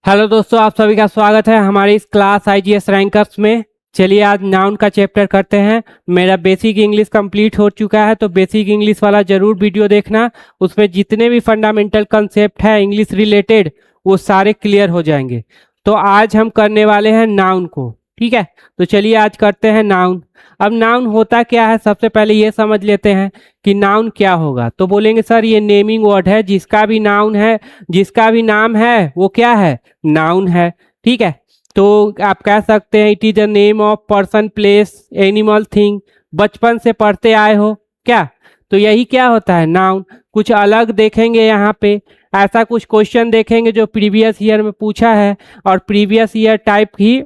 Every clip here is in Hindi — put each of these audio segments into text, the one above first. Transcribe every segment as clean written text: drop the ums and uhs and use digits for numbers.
हेलो दोस्तों, आप सभी का स्वागत है हमारी इस क्लास आईजीएस रैंकर्स में। चलिए आज नाउन का चैप्टर करते हैं। मेरा बेसिक इंग्लिश कंप्लीट हो चुका है, तो बेसिक इंग्लिश वाला जरूर वीडियो देखना। उसमें जितने भी फंडामेंटल कंसेप्ट है इंग्लिश रिलेटेड वो सारे क्लियर हो जाएंगे। तो आज हम करने वाले हैं नाउन को, ठीक है। तो चलिए आज करते हैं नाउन। अब नाउन होता क्या है, सबसे पहले ये समझ लेते हैं कि नाउन क्या होगा। तो बोलेंगे सर ये नेमिंग वर्ड है, जिसका भी नाउन है, जिसका भी नाम है वो क्या है, नाउन है, ठीक है। तो आप कह सकते हैं it is a name of person, place, animal, thing. बचपन से पढ़ते आए हो क्या, तो यही क्या होता है, नाउन। कुछ अलग देखेंगे यहाँ पे, ऐसा कुछ क्वेश्चन देखेंगे जो प्रीवियस ईयर में पूछा है, और प्रीवियस ईयर टाइप ही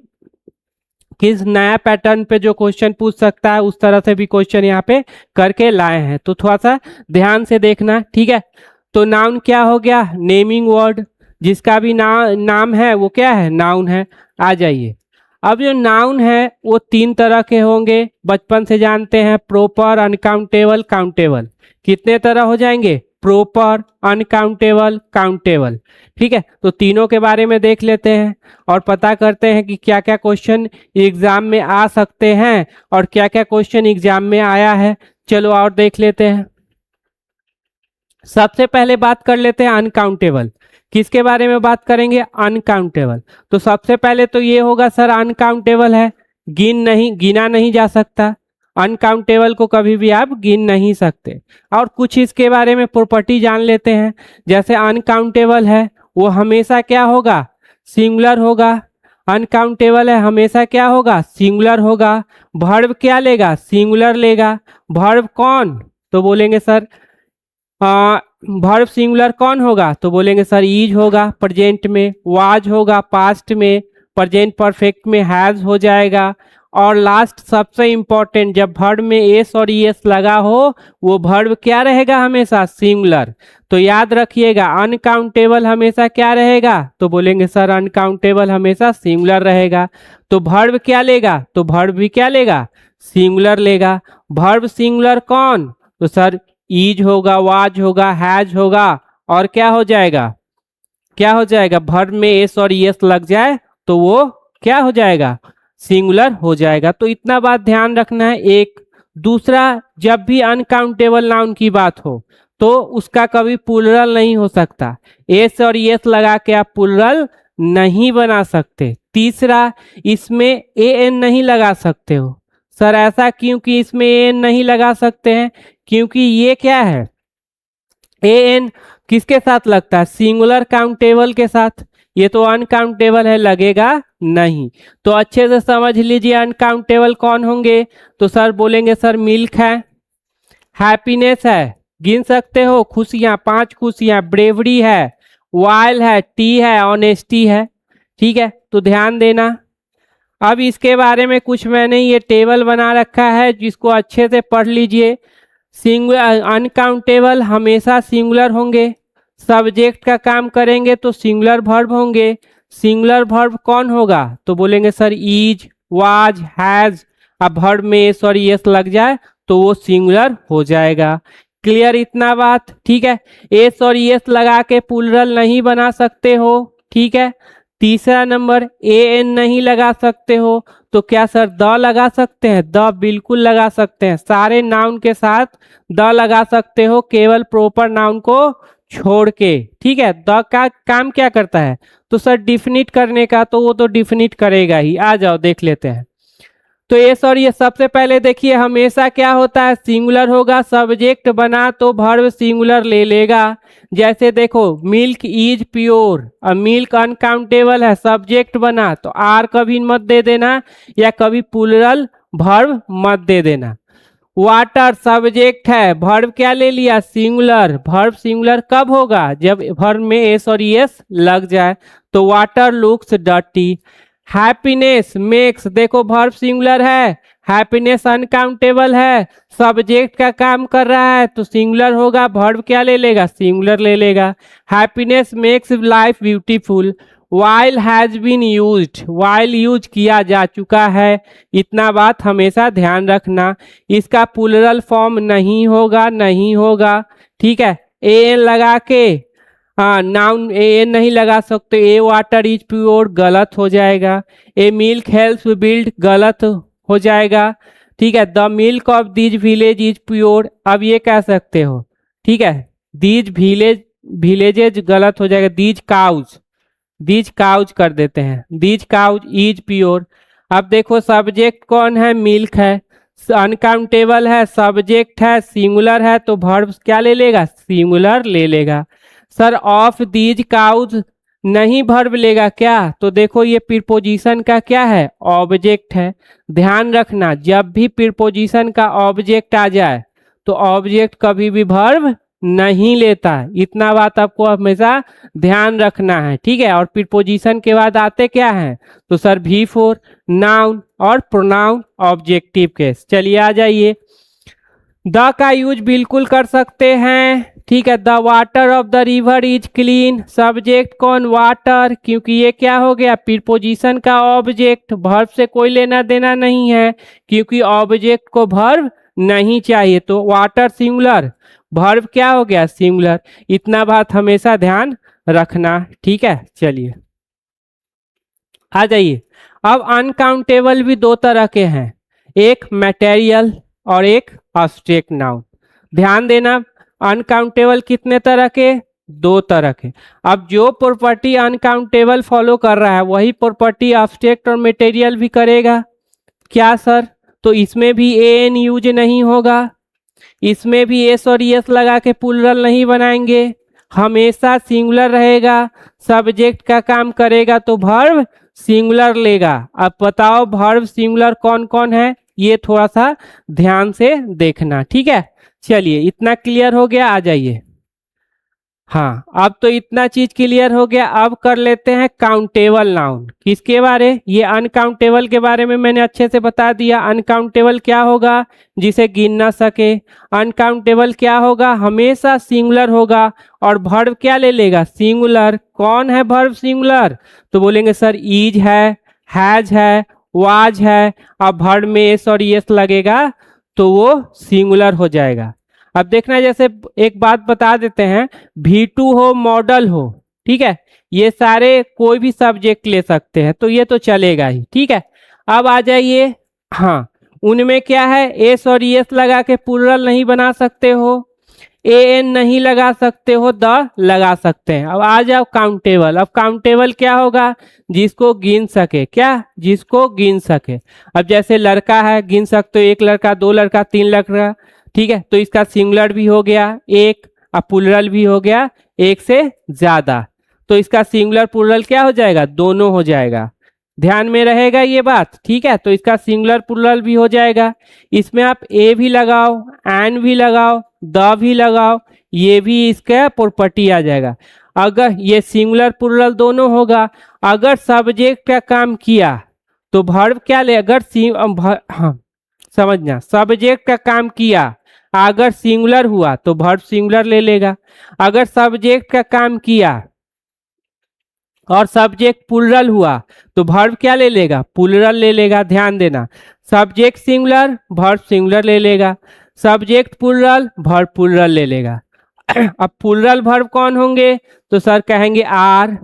किस नया पैटर्न पे जो क्वेश्चन पूछ सकता है उस तरह से भी क्वेश्चन यहाँ पे करके लाए हैं। तो थोड़ा सा ध्यान से देखना, ठीक है। तो नाउन क्या हो गया, नेमिंग वर्ड, जिसका भी नाम है वो क्या है, नाउन है। आ जाइए, अब जो नाउन है वो तीन तरह के होंगे, बचपन से जानते हैं, प्रॉपर, अनकाउंटेबल, काउंटेबल। कितने तरह हो जाएंगे, प्रॉपर, अनकाउंटेबल, काउंटेबल, ठीक है। तो तीनों के बारे में देख लेते हैं और पता करते हैं कि क्या क्या क्वेश्चन एग्जाम में आ सकते हैं और क्या क्या क्वेश्चन एग्जाम में आया है। चलो और देख लेते हैं। सबसे पहले बात कर लेते हैं अनकाउंटेबल। किसके बारे में बात करेंगे, अनकाउंटेबल। तो सबसे पहले तो ये होगा सर अनकाउंटेबल है, गिना नहीं जा सकता। अनकाउंटेबल को कभी भी आप गिन नहीं सकते। और कुछ इसके बारे में प्रॉपर्टी जान लेते हैं। जैसे अनकाउंटेबल है वो हमेशा क्या होगा, सिंगुलर होगा। अनकाउंटेबल है हमेशा क्या होगा, सिंगुलर होगा। वर्ब क्या लेगा, सिंगुलर लेगा। वर्ब कौन, तो बोलेंगे सर वर्ब सिंगुलर कौन होगा, तो बोलेंगे सर ईज होगा प्रेजेंट में, वाज होगा पास्ट में, प्रेजेंट परफेक्ट में हैज हो जाएगा। और लास्ट सबसे इंपॉर्टेंट, जब वर्ब में एस और ईएस लगा हो वो वर्ब क्या रहेगा, हमेशा सिंगुलर। तो याद रखिएगा अनकाउंटेबल हमेशा क्या रहेगा, तो बोलेंगे सर अनकाउंटेबल हमेशा सिंगुलर रहेगा। तो वर्ब क्या लेगा, तो वर्ब भी क्या लेगा, सिंगुलर लेगा। वर्ब सिंगुलर कौन, तो सर ईज होगा, वाज होगा, हैज होगा। और क्या हो जाएगा, क्या हो जाएगा, वर्ब में एस और एस लग जाए तो वो क्या हो जाएगा, सिंगुलर हो जाएगा। तो इतना बात ध्यान रखना है। एक दूसरा, जब भी अनकाउंटेबल नाउन की बात हो तो उसका कभी प्लुरल नहीं हो सकता, एस और एस लगा के आप प्लुरल नहीं बना सकते। तीसरा, इसमें ए एन नहीं लगा सकते हो। सर ऐसा क्यों कि इसमें ए एन नहीं लगा सकते हैं, क्योंकि ये क्या है, ए एन किसके साथ लगता है, सिंगुलर काउंटेबल के साथ। ये तो अनकाउंटेबल है, लगेगा नहीं। तो अच्छे से समझ लीजिए अनकाउंटेबल कौन होंगे। तो सर बोलेंगे सर मिल्क है, हैप्पीनेस है, गिन सकते हो, खुशियां, 5 खुशियां, ब्रेवरी है, वाइल है, टी है, ऑनेस्टी है, ठीक है। तो ध्यान देना। अब इसके बारे में कुछ मैंने ये टेबल बना रखा है जिसको अच्छे से पढ़ लीजिए। सिंगुलर अनकाउंटेबल हमेशा सिंगुलर होंगे, सब्जेक्ट का काम करेंगे तो सिंगुलर वर्ब होंगे। सिंगुलर वर्ब कौन होगा, तो बोलेंगे सर ईज, वाज, हैज। अब वर्ब में एस और एस लग जाए तो वो सिंगुलर हो जाएगा। क्लियर इतना बात, ठीक है। एस और एस लगा के प्लुरल नहीं बना सकते हो, ठीक है। तीसरा नंबर, ए एन नहीं लगा सकते हो, तो क्या सर द लगा सकते हैं, द बिल्कुल लगा सकते हैं। सारे नाउन के साथ द लगा सकते हो, केवल प्रॉपर नाउन को छोड़ के, ठीक है। द का काम क्या करता है, तो सर डिफिनिट करने का, तो वो तो डिफिनिट करेगा ही। आ जाओ देख लेते हैं। तो ये सर ये सबसे पहले देखिए हमेशा क्या होता है, सिंगुलर होगा, सब्जेक्ट बना तो वर्ब सिंगुलर ले लेगा। जैसे देखो मिल्क इज प्योर, अब मिल्क अनकाउंटेबल है, सब्जेक्ट बना तो आर कभी मत दे देना या कभी प्लुरल वर्ब मत दे देना। वाटर सब्जेक्ट है, वर्ब क्या ले लिया, सिंगुलर। वर्ब सिंगुलर कब होगा, जब वर्ब में एस और एस लग जाए। तो water looks dirty. Happiness makes, देखो वर्ब सिंगुलर है, हैप्पीनेस अनकाउंटेबल है, सब्जेक्ट का काम कर रहा है तो सिंगुलर होगा, वर्ब क्या ले लेगा, सिंगुलर ले लेगा। Happiness makes life beautiful. While has been used, while use किया जा चुका है। इतना बात हमेशा ध्यान रखना। इसका प्लुरल फॉर्म नहीं होगा, नहीं होगा, ठीक है। ए एन लगा के हाँ नाउन ए नहीं लगा सकते, ए वाटर इज प्योर गलत हो जाएगा, ए मिल्क हेल्प्स बिल्ड गलत हो जाएगा, ठीक है। The milk of these village is pure, अब ये कह सकते हो, ठीक है। दीज विलेजेज गलत हो जाएगा, दीज काउज कर देते हैं, दीज काउज इज प्योर। अब देखो सब्जेक्ट कौन है, मिल्क है, अनकाउंटेबल है, सब्जेक्ट है, सिंगुलर है, तो वर्ब क्या ले लेगा, सिंगुलर ले लेगा। सर ऑफ दीज काउज नहीं वर्ब लेगा क्या, तो देखो ये प्रीपोजिशन का क्या है, ऑब्जेक्ट है। ध्यान रखना जब भी प्रीपोजिशन का ऑब्जेक्ट आ जाए तो ऑब्जेक्ट कभी भी वर्ब नहीं लेता, इतना बात आपको हमेशा ध्यान रखना है, ठीक है। और प्रीपोजिशन के बाद आते क्या है, तो सर V4 नाउन और प्रोनाउन ऑब्जेक्टिव केस। चलिए आ जाइए, द का यूज बिल्कुल कर सकते हैं, ठीक है। The water of the river is clean, subject कौन, वाटर, क्योंकि ये क्या हो गया, प्रीपोजिशन का ऑब्जेक्ट, वर्ब से कोई लेना देना नहीं है क्योंकि ऑब्जेक्ट को वर्ब नहीं चाहिए, तो वाटर सिंगुलर, वर्ब क्या हो गया, सिंगुलर। इतना बात हमेशा ध्यान रखना, ठीक है। चलिए आ जाइए, अब अनकाउंटेबल भी दो तरह के हैं, एक मटेरियल और एक एब्स्ट्रैक्ट नाउन। ध्यान देना, अनकाउंटेबल कितने तरह के, दो तरह के। अब जो प्रॉपर्टी अनकाउंटेबल फॉलो कर रहा है वही प्रॉपर्टी एब्स्ट्रैक्ट और मटेरियल भी करेगा क्या सर, तो इसमें भी एन यूज नहीं होगा, इसमें भी एस और एस लगा के प्लूरल नहीं बनाएंगे, हमेशा सिंगुलर रहेगा, सब्जेक्ट का काम करेगा तो वर्ब सिंगुलर लेगा। अब बताओ वर्ब सिंगुलर कौन कौन है, ये थोड़ा सा ध्यान से देखना, ठीक है। चलिए इतना क्लियर हो गया, आ जाइए। हाँ अब तो इतना चीज क्लियर हो गया, अब कर लेते हैं काउंटेबल नाउन। किसके बारे, ये अनकाउंटेबल के बारे में मैंने अच्छे से बता दिया। अनकाउंटेबल क्या होगा, जिसे गिन ना सके। अनकाउंटेबल क्या होगा, हमेशा सिंगुलर होगा और वर्ब क्या ले लेगा, सिंगुलर। कौन है वर्ब सिंगुलर, तो बोलेंगे सर इज है, हैज है, वाज है। अब वर्ब में एस और एस लगेगा तो वो सिंगुलर हो जाएगा। अब देखना, जैसे एक बात बता देते हैं, V2 हो, मॉडल हो, ठीक है, ये सारे कोई भी सब्जेक्ट ले सकते हैं तो ये तो चलेगा ही, ठीक है। अब आ जाइए, हाँ उनमें क्या है, एस और एस लगा के प्लूरल नहीं बना सकते हो, एन नहीं लगा सकते हो, द लगा सकते हैं। अब आ जाओ काउंटेबल। अब काउंटेबल क्या होगा, जिसको गिन सके, क्या, जिसको गिन सके। अब जैसे लड़का है, गिन सकते हो, एक लड़का, दो लड़का, तीन लड़का, ठीक है, तो इसका सिंगुलर भी हो गया एक, और प्लूरल भी हो गया एक से ज्यादा, तो इसका सिंगुलर प्लूरल क्या हो जाएगा, दोनों हो जाएगा। ध्यान में रहेगा ये बात, ठीक है। तो इसका सिंगुलर प्लूरल भी हो जाएगा, इसमें आप ए भी लगाओ, एन भी लगाओ, द भी लगाओ, ये भी इसका प्रॉपर्टी आ जाएगा। अगर ये सिंगुलर प्लूरल दोनों होगा, अगर सब्जेक्ट का काम किया तो वर्ब क्या ले, अगर हाँ समझना, सब्जेक्ट का काम किया अगर सिंगुलर हुआ तो वर्ब सिंगुलर ले लेगा, अगर सब्जेक्ट का काम किया और सब्जेक्ट प्लूरल हुआ तो वर्ब क्या ले लेगा, प्लूरल ले लेगा। ध्यान देना, सब्जेक्ट सिंगुलर वर्ब सिंगुलर ले लेगा, सब्जेक्ट प्लूरल वर्ब प्लूरल ले लेगा। अब प्लूरल वर्ब कौन होंगे, तो सर कहेंगे आर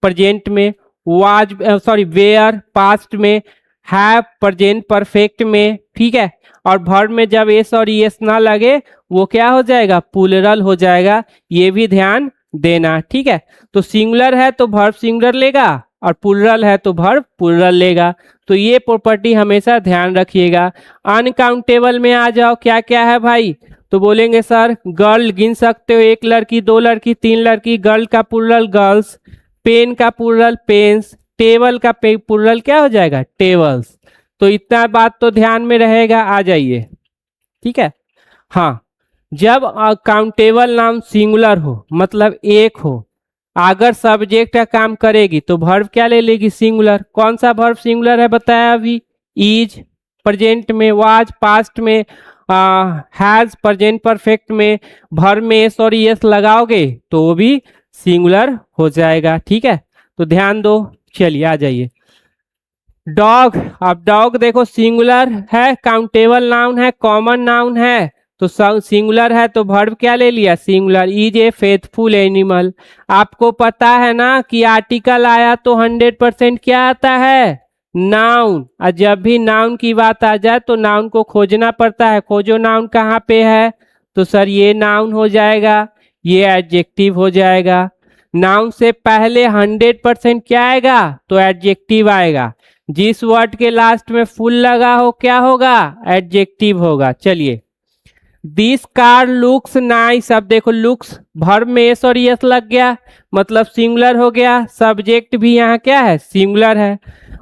प्रेजेंट में, वाज सॉरी वेयर पास्ट में, हैव प्रेजेंट परफेक्ट में, ठीक है। और वर्ब में जब एस और एस ना लगे वो क्या हो जाएगा, प्लूरल हो जाएगा, ये भी ध्यान देना, ठीक है। तो सिंगुलर है तो वर्ब सिंगुलर लेगा और प्लूरल है तो वर्ब प्लूरल लेगा, तो ये प्रॉपर्टी हमेशा ध्यान रखिएगा। अनकाउंटेबल में आ जाओ, क्या क्या है भाई, तो बोलेंगे सर गर्ल गिन सकते हो, एक लड़की, दो लड़की, तीन लड़की, गर्ल का प्लूरल गर्ल्स, पेन का प्लूरल पेन्स, टेबल का प्लूरल क्या हो जाएगा, टेबल्स। तो इतना बात तो ध्यान में रहेगा, आ जाइए, ठीक है। हाँ जब काउंटेबल नाउन सिंगुलर हो मतलब एक हो, अगर सब्जेक्ट का काम करेगी तो वर्ब क्या ले लेगी, सिंगुलर। कौन सा वर्ब सिंगुलर है बताया अभी, इज प्रेजेंट में, वाज पास्ट में, हैज प्रेजेंट परफेक्ट में, वर्ब में एस और एस लगाओगे तो वो भी सिंगुलर हो जाएगा, ठीक है। तो ध्यान दो, चलिए आ जाइए। डॉग, अब डॉग देखो सिंगुलर है, काउंटेबल नाउन है, कॉमन नाउन है, तो सिंगुलर है तो वर्ब क्या ले लिया, singular. Is a faithful animal. आपको पता है ना कि आर्टिकल आया तो 100% क्या आता है, नाउन। और जब भी नाउन की बात आ जाए तो नाउन को खोजना पड़ता है। खोजो नाउन कहाँ पे है, तो सर ये नाउन हो जाएगा, ये एडजेक्टिव हो जाएगा। नाउन से पहले 100% क्या आएगा, तो एडजेक्टिव आएगा। जिस वर्ड के लास्ट में फुल लगा हो क्या होगा, एडजेक्टिव होगा। चलिए, दिस कार लुक्स नाइस। अब देखो लुक्स वर्ब में एस और यस लग गया, मतलब सिंगुलर हो गया। सब्जेक्ट भी यहाँ क्या है, सिंगुलर है।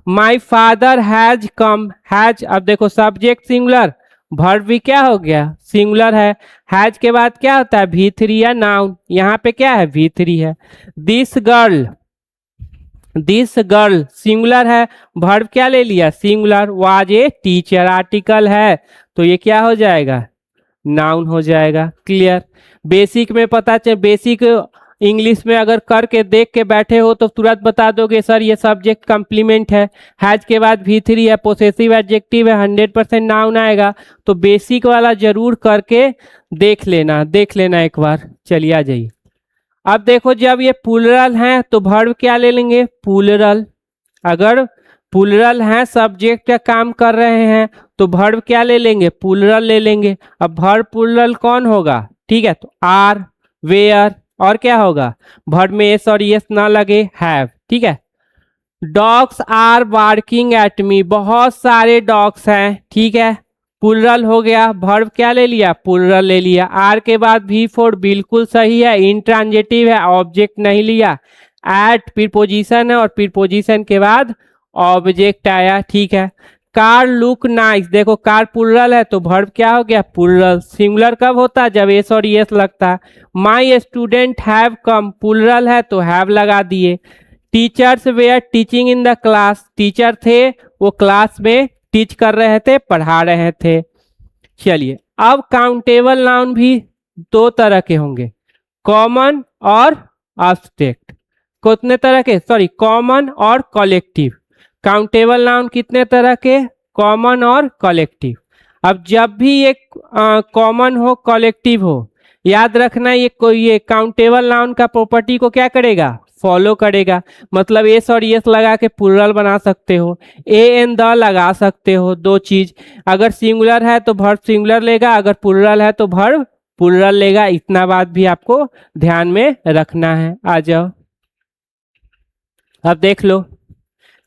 My father has come, has, अब देखो सब्जेक्ट सिंगुलर, वर्ब भी क्या हो गया, सिंगुलर है। हैज के बाद क्या होता है, V3 या नाउन, यहाँ पे क्या है, V3 है। This girl, this girl singular है, वर्ब क्या ले लिया, singular. Was a teacher article है, तो ये क्या हो जाएगा, नाउन हो जाएगा। क्लियर। बेसिक में पता चल, बेसिक इंग्लिश में अगर करके देख के बैठे हो तो तुरंत बता दोगे सर ये सब्जेक्ट कंप्लीमेंट है, हैज के बाद V3 है, पोसेसिव एडजेक्टिव है, 100% नाउन आएगा। तो बेसिक वाला जरूर करके देख लेना एक बार। चलिए आ जाइए। अब देखो जब ये प्लूरल हैं तो वर्ब क्या ले लेंगे, प्लूरल। अगर प्लूरल हैं, सब्जेक्ट का काम कर रहे हैं, तो वर्ब क्या ले लेंगे, प्लूरल ले लेंगे। अब वर्ब प्लूरल कौन होगा, ठीक है, तो आर, वेयर, और क्या होगा, वर्ब में एस और यस ना लगे, हैव। ठीक है। Dogs are barking at me, बहुत सारे डॉग्स हैं, ठीक है, प्लूरल हो गया। वर्ब क्या ले लिया, प्लूरल ले लिया। आर के बाद V4 बिल्कुल सही है, इंट्रांजिटिव है, ऑब्जेक्ट नहीं लिया। एट प्रीपोजिशन है और प्रीपोजिशन के बाद ऑब्जेक्ट आया, ठीक है। कार लुक नाइस, देखो कार प्लूरल है तो वर्ब क्या हो गया, प्लूरल। सिंगुलर कब होता है, जब एस और यस लगता है। My student have come, plural है तो हैव लगा दिए। Teachers were teaching in the class, teacher थे वो क्लास में टीच कर रहे थे, पढ़ा रहे थे। चलिए, अब काउंटेबल नाउन भी दो तरह के होंगे, कॉमन और एब्स्ट्रैक्ट। कितने तरह के, सॉरी, कॉमन और कलेक्टिव। काउंटेबल नाउन कितने तरह के, कॉमन और कलेक्टिव। अब जब भी एक कॉमन हो कलेक्टिव हो, याद रखना ये काउंटेबल नाउन का प्रॉपर्टी को क्या करेगा, फॉलो करेगा। मतलब एस और यस लगा के प्लूरल बना सकते हो, ए एन द लगा सकते हो, दो चीज। अगर सिंगुलर है तो वर्ब सिंगुलर लेगा, अगर प्लूरल है तो वर्ब प्लूरल लेगा। इतना बात भी आपको ध्यान में रखना है। आ जाओ, अब देख लो,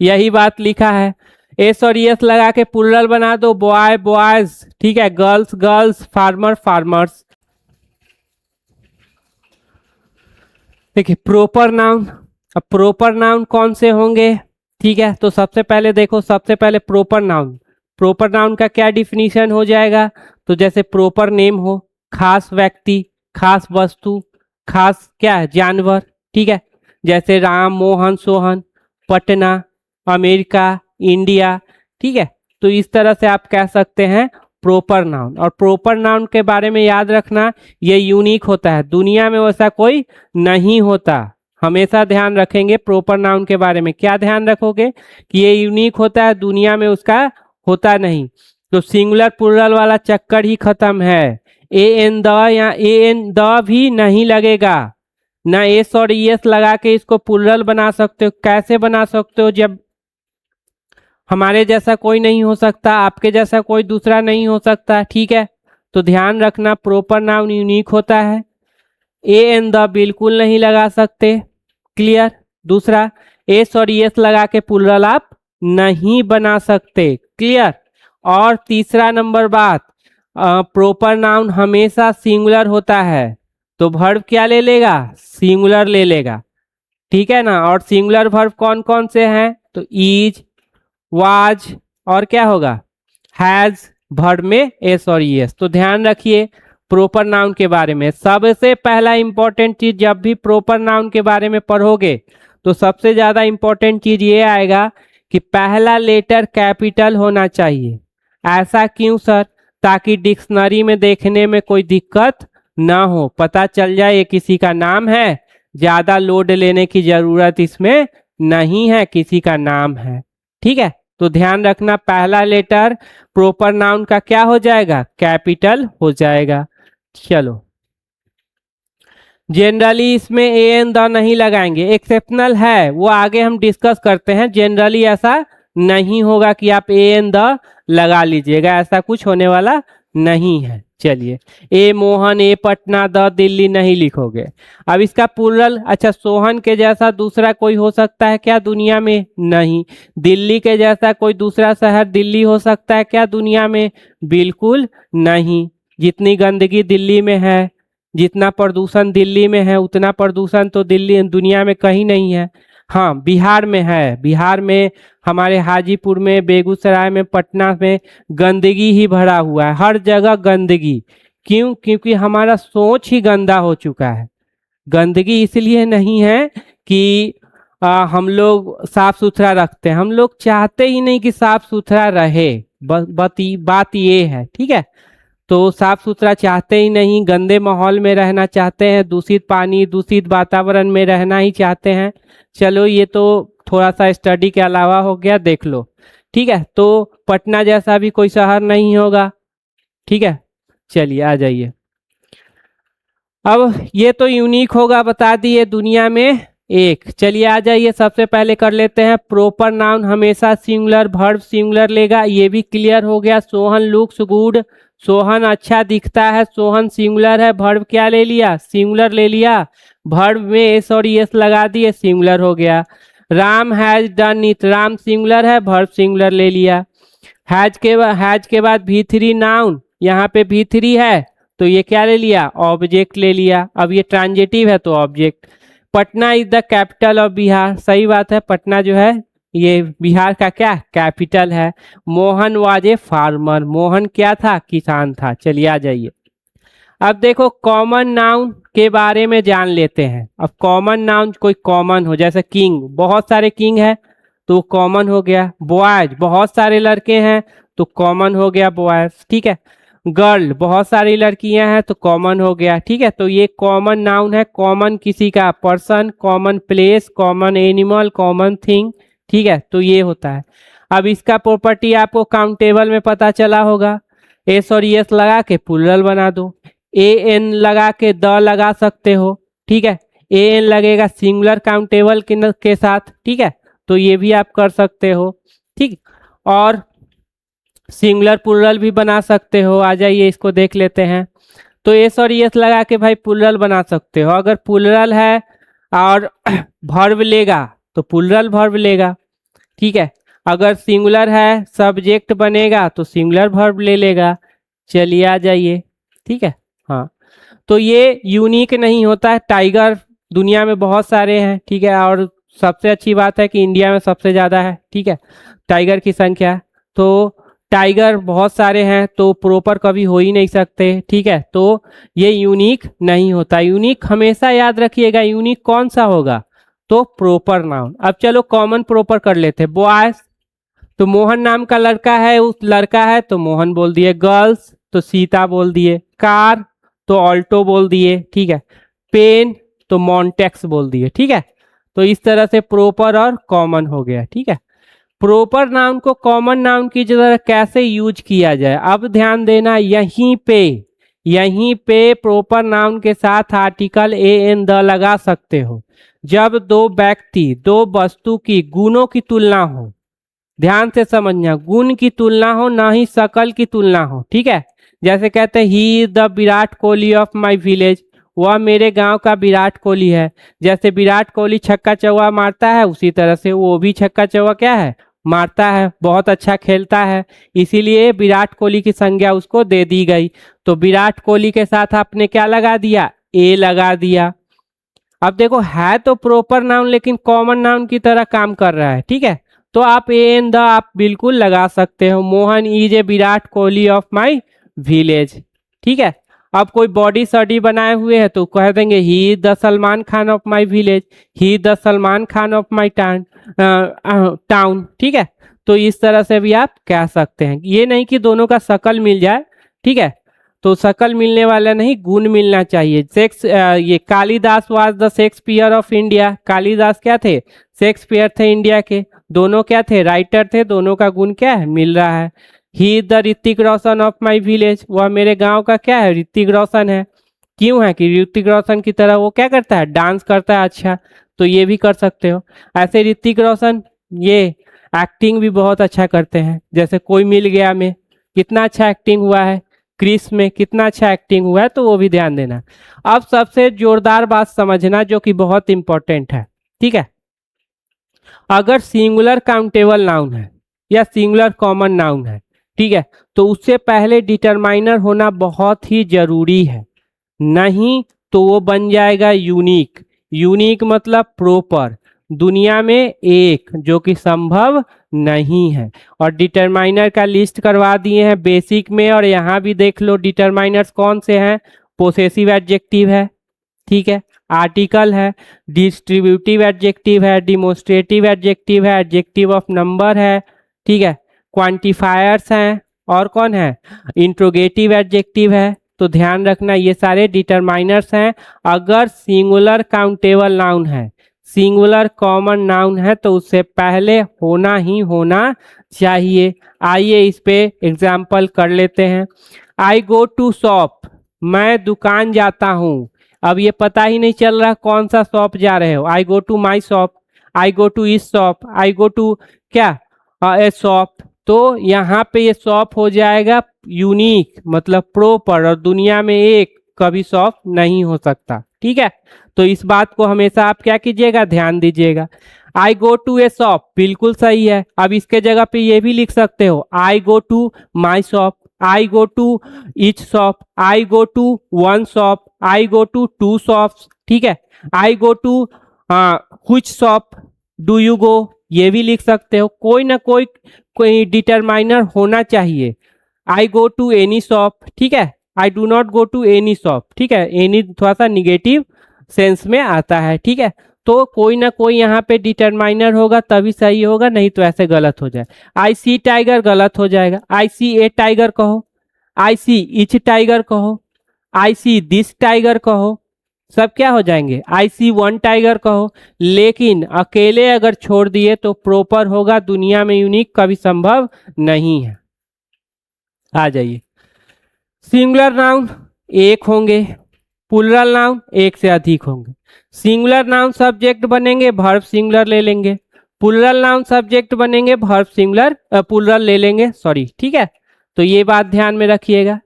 यही बात लिखा है, एस और यस लगा के प्लूरल बना दो, बॉय बॉयज, ठीक है, गर्ल्स गर्ल्स, फार्मर फार्मर्स। देखिए प्रॉपर नाउन, अब प्रॉपर नाउन कौन से होंगे, ठीक है, तो सबसे पहले देखो, सबसे पहले प्रॉपर नाउन का क्या डिफिनीशन हो जाएगा, तो जैसे प्रॉपर नेम हो, खास व्यक्ति, खास वस्तु, खास क्या है, जानवर, ठीक है, जैसे राम, मोहन, सोहन, पटना, अमेरिका, इंडिया, ठीक है। तो इस तरह से आप कह सकते हैं प्रॉपर नाउन। और प्रॉपर नाउन के बारे में याद रखना, ये यूनिक होता है, दुनिया में वैसा कोई नहीं होता। हमेशा ध्यान रखेंगे प्रॉपर नाउन के बारे में। क्या ध्यान रखोगे कि ये यूनिक होता है, दुनिया में उसका होता नहीं। तो सिंगुलर प्लूरल वाला चक्कर ही खत्म है। ए एन द या ए एन द भी नहीं लगेगा, ना एस और एस लगा के इसको प्लूरल बना सकते हो। कैसे बना सकते हो, जब हमारे जैसा कोई नहीं हो सकता, आपके जैसा कोई दूसरा नहीं हो सकता, ठीक है। तो ध्यान रखना प्रॉपर नाउन यूनिक होता है। ए एन द बिल्कुल नहीं लगा सकते, क्लियर। दूसरा, एस और एस लगा के प्लूरल आप नहीं बना सकते, क्लियर। और तीसरा नंबर बात, प्रॉपर नाउन हमेशा सिंगुलर होता है, तो वर्ब क्या ले लेगा, सिंगुलर ले लेगा, ठीक है ना। और सिंगुलर वर्ब कौन कौन से हैं, तो इज, वाज, और क्या होगा, हैज, वर्ब में एस और एस। तो ध्यान रखिए प्रॉपर नाउन के बारे में। सबसे पहला इंपॉर्टेंट चीज, जब भी प्रॉपर नाउन के बारे में पढ़ोगे तो सबसे ज्यादा इंपॉर्टेंट चीज ये आएगा कि पहला लेटर कैपिटल होना चाहिए। ऐसा क्यों सर, ताकि डिक्शनरी में देखने में कोई दिक्कत ना हो, पता चल जाए ये किसी का नाम है, ज्यादा लोड लेने की जरूरत इसमें नहीं है, किसी का नाम है, ठीक है। तो ध्यान रखना पहला लेटर प्रॉपर नाउन का क्या हो जाएगा, कैपिटल हो जाएगा। चलो जनरली इसमें ए एन द नहीं लगाएंगे, एक्सेप्शनल है वो आगे हम डिस्कस करते हैं। जनरली ऐसा नहीं होगा कि आप ए एन द लगा लीजिएगा, ऐसा कुछ होने वाला नहीं है। चलिए ए मोहन, ए पटना, द दिल्ली नहीं लिखोगे। अब इसका प्लूरल, अच्छा सोहन के जैसा दूसरा कोई हो सकता है क्या दुनिया में, नहीं। दिल्ली के जैसा कोई दूसरा शहर दिल्ली हो सकता है क्या दुनिया में, बिल्कुल नहीं। जितनी गंदगी दिल्ली में है, जितना प्रदूषण दिल्ली में है, उतना प्रदूषण तो दिल्ली दुनिया में कहीं नहीं है। हाँ बिहार में है, बिहार में हमारे हाजीपुर में, बेगूसराय में, पटना में गंदगी ही भरा हुआ है, हर जगह गंदगी। क्यों, क्योंकि हमारा सोच ही गंदा हो चुका है। गंदगी इसलिए नहीं है कि हम लोग साफ सुथरा रखते हैं, हम लोग चाहते ही नहीं कि साफ सुथरा रहे, बात ये है, ठीक है। तो साफ सुथरा चाहते ही नहीं, गंदे माहौल में रहना चाहते हैं, दूषित पानी दूषित वातावरण में रहना ही चाहते हैं। चलो ये तो थोड़ा सा स्टडी के अलावा हो गया, देख लो, ठीक है। तो पटना जैसा भी कोई शहर नहीं होगा, ठीक है। चलिए आ जाइए, अब ये तो यूनिक होगा बता दिए, दुनिया में एक। चलिए आ जाइए, सबसे पहले कर लेते हैं प्रॉपर नाउन हमेशा सिंगुलर वर्ब सिंगुलर लेगा, ये भी क्लियर हो गया। सोहन लुक्स गुड, सोहन अच्छा दिखता है, सोहन सिंगुलर है, वर्ब क्या ले लिया, सिंगुलर ले लिया, वर्ब में एस और एस लगा दिए, सिंगुलर हो गया। Ram has done it, Ram singular है, वर्ब सिंगुलर ले लिया। हैज के बाद V3 नाउन, यहाँ पे V3 है तो ये क्या ले लिया, ऑब्जेक्ट ले लिया। अब ये ट्रांजिटिव है तो object. Patna is the capital of Bihar, सही बात है, पटना जो है ये बिहार का क्या कैपिटल है। Mohan was a farmer, Mohan क्या था, किसान था। चलिए आ जाइए, अब देखो कॉमन नाउन के बारे में जान लेते हैं। अब कॉमन नाउन कोई कॉमन हो, जैसे किंग, बहुत सारे किंग है तो कॉमन हो गया। बॉयज, बहुत सारे लड़के हैं तो कॉमन हो गया बॉयज, ठीक है। गर्ल, बहुत सारी लड़कियां हैं तो कॉमन हो गया, ठीक है। तो ये कॉमन नाउन है, कॉमन किसी का person, common place, common animal, common thing, ठीक है। तो ये होता है। अब इसका प्रॉपर्टी आपको काउंटेबल में पता चला होगा, एस और एस लगा के प्लूरल बना दो, ए एन लगा के द लगा सकते हो, ठीक है। ए एन लगेगा सिंगुलर काउंटेबल के साथ, ठीक है। तो ये भी आप कर सकते हो, ठीक। और सिंगुलर प्लूरल भी बना सकते हो, आ जाइए इसको देख लेते हैं। तो एस और एस लगा के भाई प्लूरल बना सकते हो। अगर प्लूरल है और वर्ब लेगा तो प्लूरल वर्ब लेगा, ठीक है। अगर सिंगुलर है सब्जेक्ट बनेगा तो सिंगुलर वर्ब ले लेगा। चलिए आ जाइए, ठीक है। हाँ तो ये यूनिक नहीं होता है, टाइगर दुनिया में बहुत सारे हैं, ठीक है। और सबसे अच्छी बात है कि इंडिया में सबसे ज़्यादा है, ठीक है, टाइगर की संख्या। तो टाइगर बहुत सारे हैं तो प्रॉपर कभी हो ही नहीं सकते, ठीक है। तो ये यूनिक नहीं होता, यूनिक हमेशा याद रखिएगा, यूनिक कौन सा होगा, तो प्रॉपर नाउन। अब चलो कॉमन प्रॉपर कर लेते हैं। बॉयज, तो मोहन नाम का लड़का है, उस लड़का है तो मोहन बोल दिए। गर्ल्स तो सीता बोल दिए। कार तो ऑल्टो बोल दिए, ठीक है। पेन तो मॉन्टेक्स बोल दिए, ठीक है। तो इस तरह से प्रॉपर और कॉमन हो गया, ठीक है। प्रॉपर नाउन को कॉमन नाउन की जगह कैसे यूज किया जाए, अब ध्यान देना, यहीं पे प्रॉपर नाउन के साथ आर्टिकल ए एन द लगा सकते हो जब दो व्यक्ति दो वस्तु की गुणों की तुलना हो। ध्यान से समझना, गुण की तुलना हो, ना ही शकल की तुलना हो, ठीक है। जैसे कहते हैं he is the Virat Kohli of my village, वह मेरे गांव का विराट कोहली है। जैसे विराट कोहली छक्का चौवा मारता है उसी तरह से वो भी छक्का चौवा क्या है, मारता है, बहुत अच्छा खेलता है, इसीलिए विराट कोहली की संज्ञा उसको दे दी गई। तो विराट कोहली के साथ आपने क्या लगा दिया, ए लगा दिया। अब देखो है तो प्रॉपर नाउन लेकिन कॉमन नाउन की तरह काम कर रहा है, ठीक है। तो आप ए एन द आप बिल्कुल लगा सकते हो। Mohan is a Virat Kohli of my village, ठीक है। अब कोई बॉडी स्टडी बनाए हुए है तो कह देंगे he is the Salman Khan of my village, he is the Salman Khan of my town, ठीक है। तो इस तरह से भी आप कह सकते हैं, ये नहीं कि दोनों का शकल मिल जाए, ठीक है। तो शकल मिलने वाला नहीं, गुण मिलना चाहिए। ये Kalidas was the Shakespeare of India. Kalidas क्या थे? शेक्सपियर थे इंडिया के। दोनों क्या थे? राइटर थे। दोनों का गुण क्या है? मिल रहा है। ही the Hrithik Roshan of my village, वह मेरे गांव का क्या है? ऋतिक रोशन है। क्यों है कि ऋतिक रोशन की तरह वो क्या करता है? डांस करता है। अच्छा, तो ये भी कर सकते हो। ऐसे ऋतिक रोशन ये एक्टिंग भी बहुत अच्छा करते हैं। जैसे कोई मिल गया में कितना अच्छा एक्टिंग हुआ है, क्रिस में कितना अच्छा एक्टिंग हुआ है, तो वो भी ध्यान देना। अब सबसे जोरदार बात समझना जो कि बहुत इंपॉर्टेंट है, ठीक है। अगर सिंगुलर काउंटेबल नाउन है या सिंगुलर कॉमन नाउन है, ठीक है, तो उससे पहले डिटरमाइनर होना बहुत ही जरूरी है, नहीं तो वो बन जाएगा यूनिक। यूनिक मतलब प्रॉपर, दुनिया में एक, जो कि संभव नहीं है। और डिटरमाइनर का लिस्ट करवा दिए हैं बेसिक में, और यहाँ भी देख लो डिटरमाइनर्स कौन से हैं। पोसेसिव एडजेक्टिव है, ठीक है, आर्टिकल है, डिस्ट्रीब्यूटिव एडजेक्टिव है, डिमोस्ट्रेटिव एडजेक्टिव है, एडजेक्टिव ऑफ नंबर है, ठीक है, क्वांटिफायर्स हैं, और कौन है? इंट्रोगेटिव एडजेक्टिव है। तो ध्यान रखना ये सारे डिटरमाइनर्स हैं। अगर सिंगुलर काउंटेबल नाउन है, सिंगुलर कॉमन नाउन है, तो उससे पहले होना ही होना चाहिए। आइए इस पे एग्जाम्पल कर लेते हैं। आई गो टू शॉप, मैं दुकान जाता हूँ। अब ये पता ही नहीं चल रहा कौन सा शॉप जा रहे हो। I go to my shop, I go to इस शॉप, आई गो टू क्या ए शॉप। तो यहाँ पे ये शॉप हो जाएगा यूनिक मतलब प्रॉपर, और दुनिया में एक कभी शॉप नहीं हो सकता, ठीक है। तो इस बात को हमेशा आप क्या कीजिएगा? ध्यान दीजिएगा। आई गो टू ए शॉप बिल्कुल सही है। अब इसके जगह पे ये भी लिख सकते हो, I go to my shop, I go to each shop, I go to one shop, I go to two shops, ठीक है। I go to which shop do you go, ये भी लिख सकते हो। कोई ना कोई डिटरमाइनर होना चाहिए। I go to any shop, ठीक है, I do not go to any shop, ठीक है, एनी थोड़ा सा निगेटिव सेंस में आता है, ठीक है। तो कोई ना कोई यहाँ पे डिटरमाइनर होगा तभी सही होगा, नहीं तो ऐसे गलत हो जाए। आई सी टाइगर गलत हो जाएगा। आई सी ए टाइगर कहो, आई सी इच टाइगर कहो, आई सी दिस टाइगर कहो, सब क्या हो जाएंगे? आई सी वन टाइगर कहो। लेकिन अकेले अगर छोड़ दिए तो प्रॉपर होगा, दुनिया में यूनिक कभी संभव नहीं है। आ जाइए। सिंगुलर नाउन एक होंगे, प्लूरल नाउन एक से अधिक होंगे। सिंगुलर नाउन सब्जेक्ट बनेंगे, वर्ब सिंगुलर ले लेंगे। प्लूरल नाउन सब्जेक्ट बनेंगे, वर्ब सिंगुलर प्लूरल ले लेंगे, सॉरी, ठीक है। तो ये बात ध्यान में रखिएगा।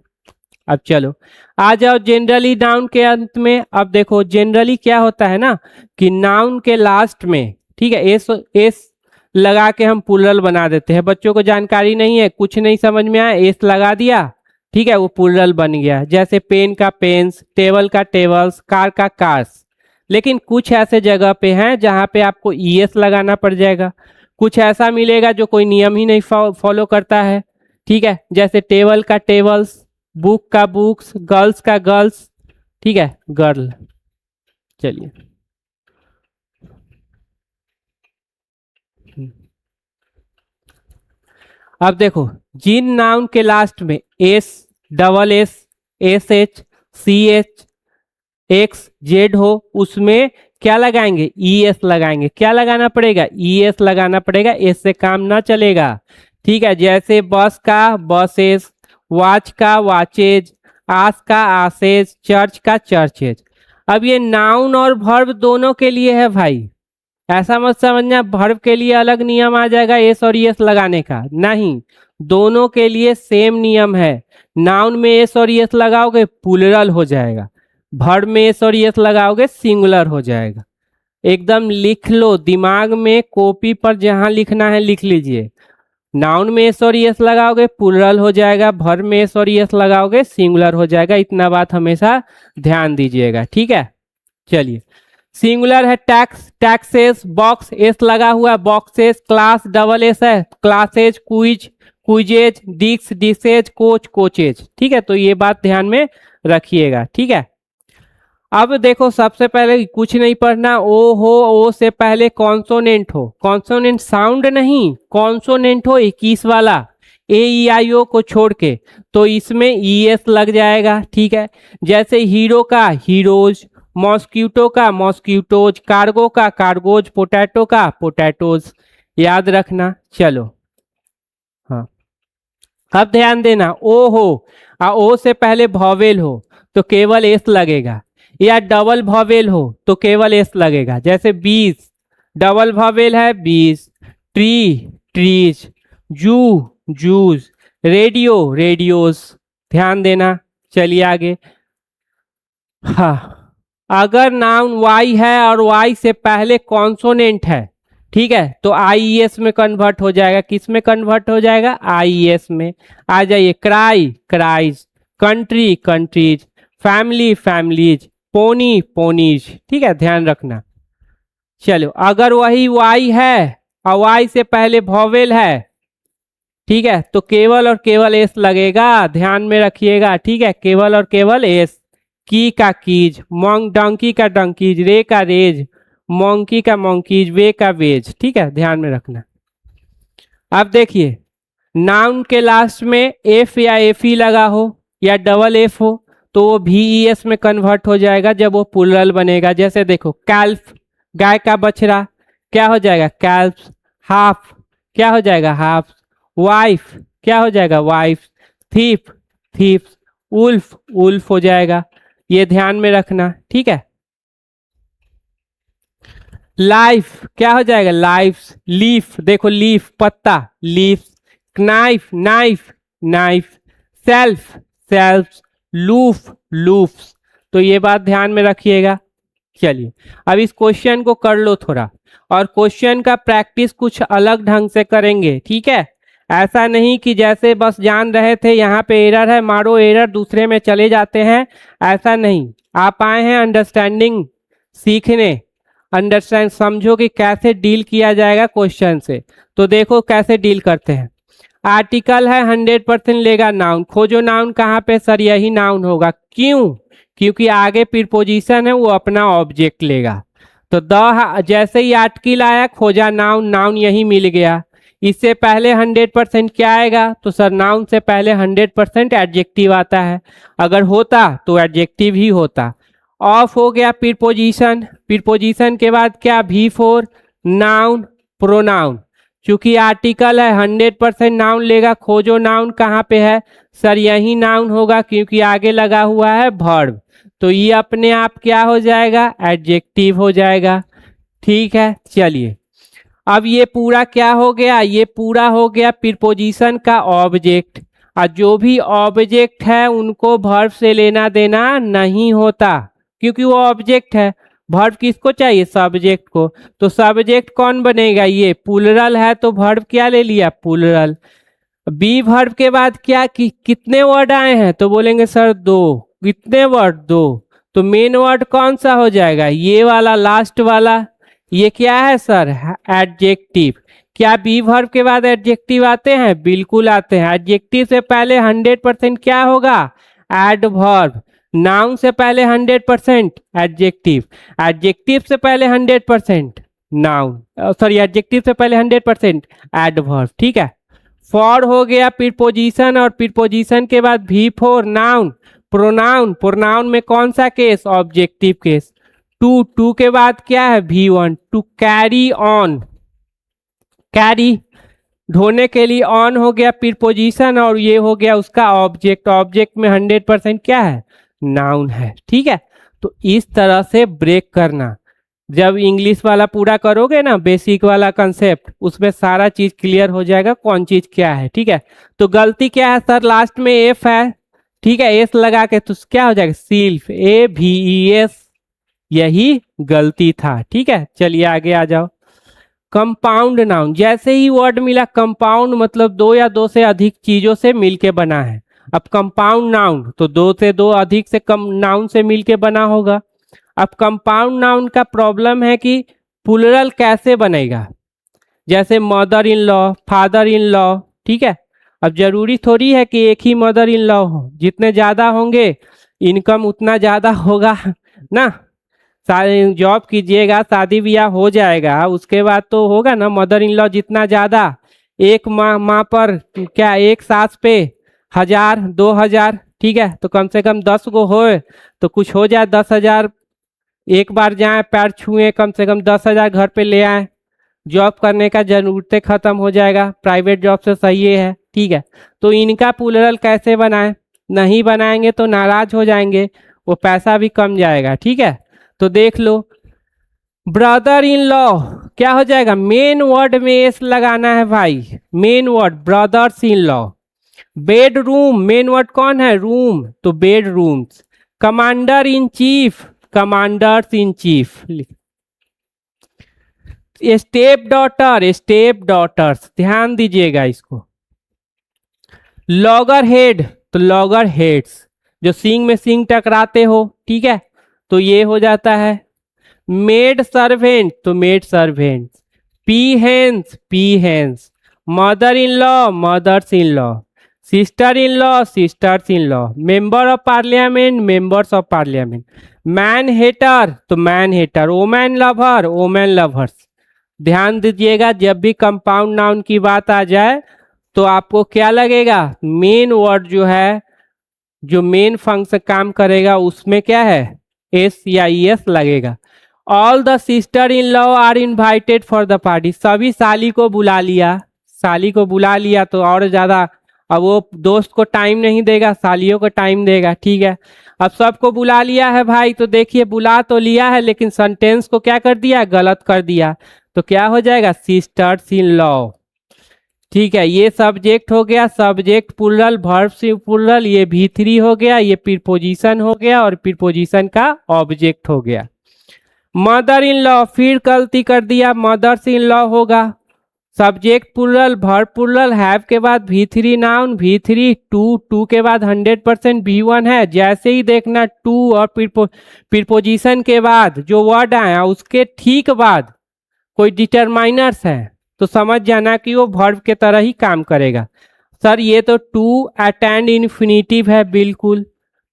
अब चलो आ जाओ जनरली नाउन के अंत में। अब देखो जनरली क्या होता है ना कि नाउन के लास्ट में, ठीक है, एस लगा के हम प्लूरल बना देते हैं। बच्चों को जानकारी नहीं है, कुछ नहीं समझ में आया, एस लगा दिया, ठीक है, वो प्लूरल बन गया। जैसे पेन का पेन्स, टेबल का टेबल्स, कार का कार्स। लेकिन कुछ ऐसे जगह पे हैं जहाँ पे आपको ईएस लगाना पड़ जाएगा। कुछ ऐसा मिलेगा जो कोई नियम ही नहीं फॉलो करता है, ठीक है, जैसे टेबल का टेबल्स, बुक का बुक्स, गर्ल्स का गर्ल्स, ठीक है, गर्ल। चलिए अब देखो जिन नाउन के लास्ट में s, double s, s h, c h, x, z हो, उसमें क्या लगाएंगे? ई एस लगाएंगे। क्या लगाना पड़ेगा? ई एस लगाना पड़ेगा, एस से काम ना चलेगा, ठीक है। जैसे बस का बसेस, वॉच का वॉचेज, आस का आसेज, चर्च का चर्चेज। अब ये नाउन और वर्ब दोनों के लिए है भाई, ऐसा मत समझना वर्ब के लिए अलग नियम आ जाएगा एस और एस लगाने का, नहीं, दोनों के लिए सेम नियम है। नाउन में एस और एस लगाओगे प्लूरल हो जाएगा, वर्ब में एस और एस लगाओगे सिंगुलर हो जाएगा। एकदम लिख लो, दिमाग में कॉपी पर जहां लिखना है लिख लीजिए। नाउन में एस और एस लगाओगे प्लूरल हो जाएगा, वर्ब में एस और एस लगाओगे सिंगुलर हो जाएगा। इतना बात हमेशा ध्यान दीजिएगा, ठीक है। चलिए सिंगुलर है टैक्स, टैक्सेस, बॉक्स, एस लगा हुआ, बॉक्सेस, क्लास, डबल एस है, क्लासेज, क्विज, क्विजेज, डिक्स, डिसेज, कोच, कोचेज, ठीक है। तो ये बात ध्यान में रखिएगा, ठीक है। अब देखो सबसे पहले कुछ नहीं पढ़ना, ओ हो, ओ से पहले कॉन्सोनेंट हो, कॉन्सोनेंट साउंड नहीं, कॉन्सोनेंट हो 21 वाला। AEIO को छोड़ के, तो इसमें ES लग जाएगा, ठीक है। जैसे हीरो का हीरोज, मॉस्क्यूटो का मॉस्क्यूटोज, कार्गो का कार्गोज, पोटैटो का पोटैटोज, याद रखना। चलो हाँ, अब ध्यान देना, ओ हो ओ से पहले वॉवेल हो तो केवल एस लगेगा, या डबल वॉवेल हो तो केवल एस लगेगा। जैसे 20 डबल वॉवेल है 20, ट्री ट्रीज, जू जूस, रेडियो रेडियोस, ध्यान देना। चलिए आगे। हाँ, अगर नाउन वाई है और वाई से पहले कॉन्सोनेंट है, ठीक है, तो आईएस में कन्वर्ट हो जाएगा। किस में कन्वर्ट हो जाएगा? आईएस में। आ जाइए, cry cries, country countries, family families, pony ponies, ठीक है, ध्यान रखना। चलो, अगर वही वाई है और वाई से पहले वॉवेल है, ठीक है, तो केवल और केवल एस लगेगा, ध्यान में रखिएगा, ठीक है, केवल और केवल एस। की का कीज, मोंग डंकी का डंकीज, रे का रेज, मोंकी का मोंकीज, वे का वेज, ठीक है, ध्यान में रखना। अब देखिए, नाउन के लास्ट में एफ या एफ ई लगा हो या डबल एफ हो तो वो VES में कन्वर्ट हो जाएगा जब वो प्लुरल बनेगा। जैसे देखो, कैल्फ गाय का बछड़ा, क्या हो जाएगा? कैल्फ। हाफ क्या हो जाएगा? हाफ। वाइफ क्या हो जाएगा? Wife. Thief thief. Wolf wolf हो जाएगा, ये ध्यान में रखना, ठीक है। लाइफ क्या हो जाएगा? लाइफ। लीफ देखो, लीफ पत्ता, leaf. Knife knife knife. Self self. लूफ लूफ्स, तो ये बात ध्यान में रखिएगा। चलिए, अब इस क्वेश्चन को कर लो थोड़ा, और क्वेश्चन का प्रैक्टिस कुछ अलग ढंग से करेंगे, ठीक है। ऐसा नहीं कि जैसे बस जान रहे थे यहाँ पे एरर है, मारो एरर, दूसरे में चले जाते हैं, ऐसा नहीं। आप आए हैं अंडरस्टैंडिंग सीखने, अंडरस्टैंड समझो कि कैसे डील किया जाएगा क्वेश्चन से। तो देखो कैसे डील करते हैं। आर्टिकल है 100% लेगा नाउन, खोजो नाउन कहाँ पे? सर यही नाउन होगा। क्यों? क्योंकि आगे प्रीपोजिशन है, वो अपना ऑब्जेक्ट लेगा। तो जैसे ही आर्टिकल आया, खोजा नाउन, नाउन यही मिल गया। इससे पहले 100% क्या आएगा? तो सर नाउन से पहले 100% एडजेक्टिव आता है, अगर होता तो एडजेक्टिव ही होता। ऑफ हो गया प्रीपोजिशन, प्रीपोजिशन के बाद क्या? V4 noun pronoun. चूंकि आर्टिकल है 100% नाउन लेगा, खोजो नाउन कहाँ पे है? सर यही नाउन होगा, क्योंकि आगे लगा हुआ है वर्ब, तो ये अपने आप क्या हो जाएगा? एडजेक्टिव हो जाएगा, ठीक है। चलिए, अब ये पूरा क्या हो गया? ये पूरा हो गया प्रीपोजिशन का ऑब्जेक्ट, और जो भी ऑब्जेक्ट है उनको वर्ब से लेना देना नहीं होता, क्योंकि वो ऑब्जेक्ट है। वर्ब किसको चाहिए? सब्जेक्ट को। तो सब्जेक्ट कौन बनेगा? ये प्लुरल है तो वर्ब क्या ले लिया? प्लुरल। बी वर्ब के बाद क्या कितने वर्ड आए हैं? तो बोलेंगे सर 2। कितने वर्ड? 2। तो मेन वर्ड कौन सा हो जाएगा? ये वाला, लास्ट वाला। ये क्या है सर? एडजेक्टिव। क्या बी वर्ब के बाद एडजेक्टिव आते हैं? बिल्कुल आते हैं। एडजेक्टिव से पहले 100% क्या होगा? एडवर्ब। नाउन से पहले 100% एडजेक्टिव, एडजेक्टिव से पहले 100% नाउन, सॉरी एडजेक्टिव से पहले 100% एडवर्ब, ठीक है। फॉर हो गया प्रीपोजिशन, और प्रीपोजिशन के बाद V4 नाउन प्रोनाउन, प्रोनाउन में कौन सा केस? Objective case. टू के बाद क्या है? V1 to carry on, carry ढोने के लिए, ऑन हो गया प्रीपोजिशन, और ये हो गया उसका ऑब्जेक्ट। ऑब्जेक्ट में 100% क्या है? नाउन है, ठीक है। तो इस तरह से ब्रेक करना, जब इंग्लिश वाला पूरा करोगे ना, बेसिक वाला कंसेप्ट, उसमें सारा चीज क्लियर हो जाएगा कौन चीज क्या है, ठीक है। तो गलती क्या है सर? लास्ट में एफ है, ठीक है, एस लगा के, तो क्या हो जाएगा? सिल्फ, AVES, यही गलती था, ठीक है। चलिए आगे आ जाओ। कंपाउंड नाउन, जैसे ही वर्ड मिला कंपाउंड, मतलब दो या दो से अधिक चीजों से मिलके बना है। अब कंपाउंड नाउन तो दो से दो अधिक से कम नाउन से मिलके बना होगा। अब कंपाउंड नाउन का प्रॉब्लम है कि प्लुरल कैसे बनेगा? जैसे mother in law, father in law, ठीक है। अब जरूरी थोड़ी है कि एक ही मदर इन लॉ हो, जितने ज्यादा होंगे इनकम उतना ज्यादा होगा ना। जॉब कीजिएगा, शादी ब्याह हो जाएगा, उसके बाद तो होगा ना, मदर इन लॉ जितना ज्यादा एक माँ पर क्या एक सास पे 1000 2000, ठीक है, तो कम से कम 10 गो हो तो कुछ हो जाए 10,000। एक बार जाए पैर छुए कम से कम 10,000 घर पे ले आए, जॉब करने का जरूरतें खत्म हो जाएगा, प्राइवेट जॉब से सही है, ठीक है। तो इनका प्लूरल कैसे बनाएं, नहीं बनाएंगे तो नाराज हो जाएंगे, वो पैसा भी कम जाएगा, ठीक है। तो देख लो, ब्रदर इन लॉ क्या हो जाएगा, मेन वर्ड में एस लगाना है भाई, main word brothers in law. Bedroom main word कौन है, रूम, तो bedrooms. Commander in chief, commanders in chief. Stepdaughter, stepdaughters, ध्यान दीजिएगा इसको। लॉगर हेड, तो लॉगर हेड्स, जो सींग में सींग टकराते हो, ठीक है, तो ये हो जाता है। मेड सर्वेंट, तो maid servant. Peahens, peahens. Mother in law, mothers in law. Sister in law, sisters in law. Member of parliament, members of parliament. Man hater, तो man hater. Women lover, women lovers. ध्यान दीजिएगा, जब भी कंपाउंड नाउन की बात आ जाए तो आपको क्या लगेगा, मेन वर्ड जो है, जो मेन फंक्शन काम करेगा उसमें क्या है, एस या एस लगेगा। All the sister in law are invited for the party, सभी साली को बुला लिया, साली को बुला लिया तो और ज्यादा, अब वो दोस्त को टाइम नहीं देगा, सालियों को टाइम देगा, ठीक है। अब सबको बुला लिया है भाई, तो देखिए बुला तो लिया है लेकिन सेंटेंस को क्या कर दिया, गलत कर दिया, तो क्या हो जाएगा, सिस्टर्स इन लॉ, ठीक है। ये सब्जेक्ट हो गया, सब्जेक्ट प्लूरल, वर्ब से प्लूरल, ये V3 हो गया, ये प्रीपोजिशन हो गया और प्रीपोजिशन का ऑब्जेक्ट हो गया। मदर इन लॉ, फिर गलती कर दिया, मदर्स इन लॉ होगा, subject plural, verb plural, have के बाद V3 नाउन, V3 टू के बाद 100% V1 है। जैसे ही देखना टू और प्रीपोजिशन के बाद जो वर्ड आया उसके ठीक बाद कोई डिटरमाइनर्स है तो समझ जाना कि वो वर्ब के तरह ही काम करेगा। सर ये तो टू अटेंड इन्फिनिटिव है, बिल्कुल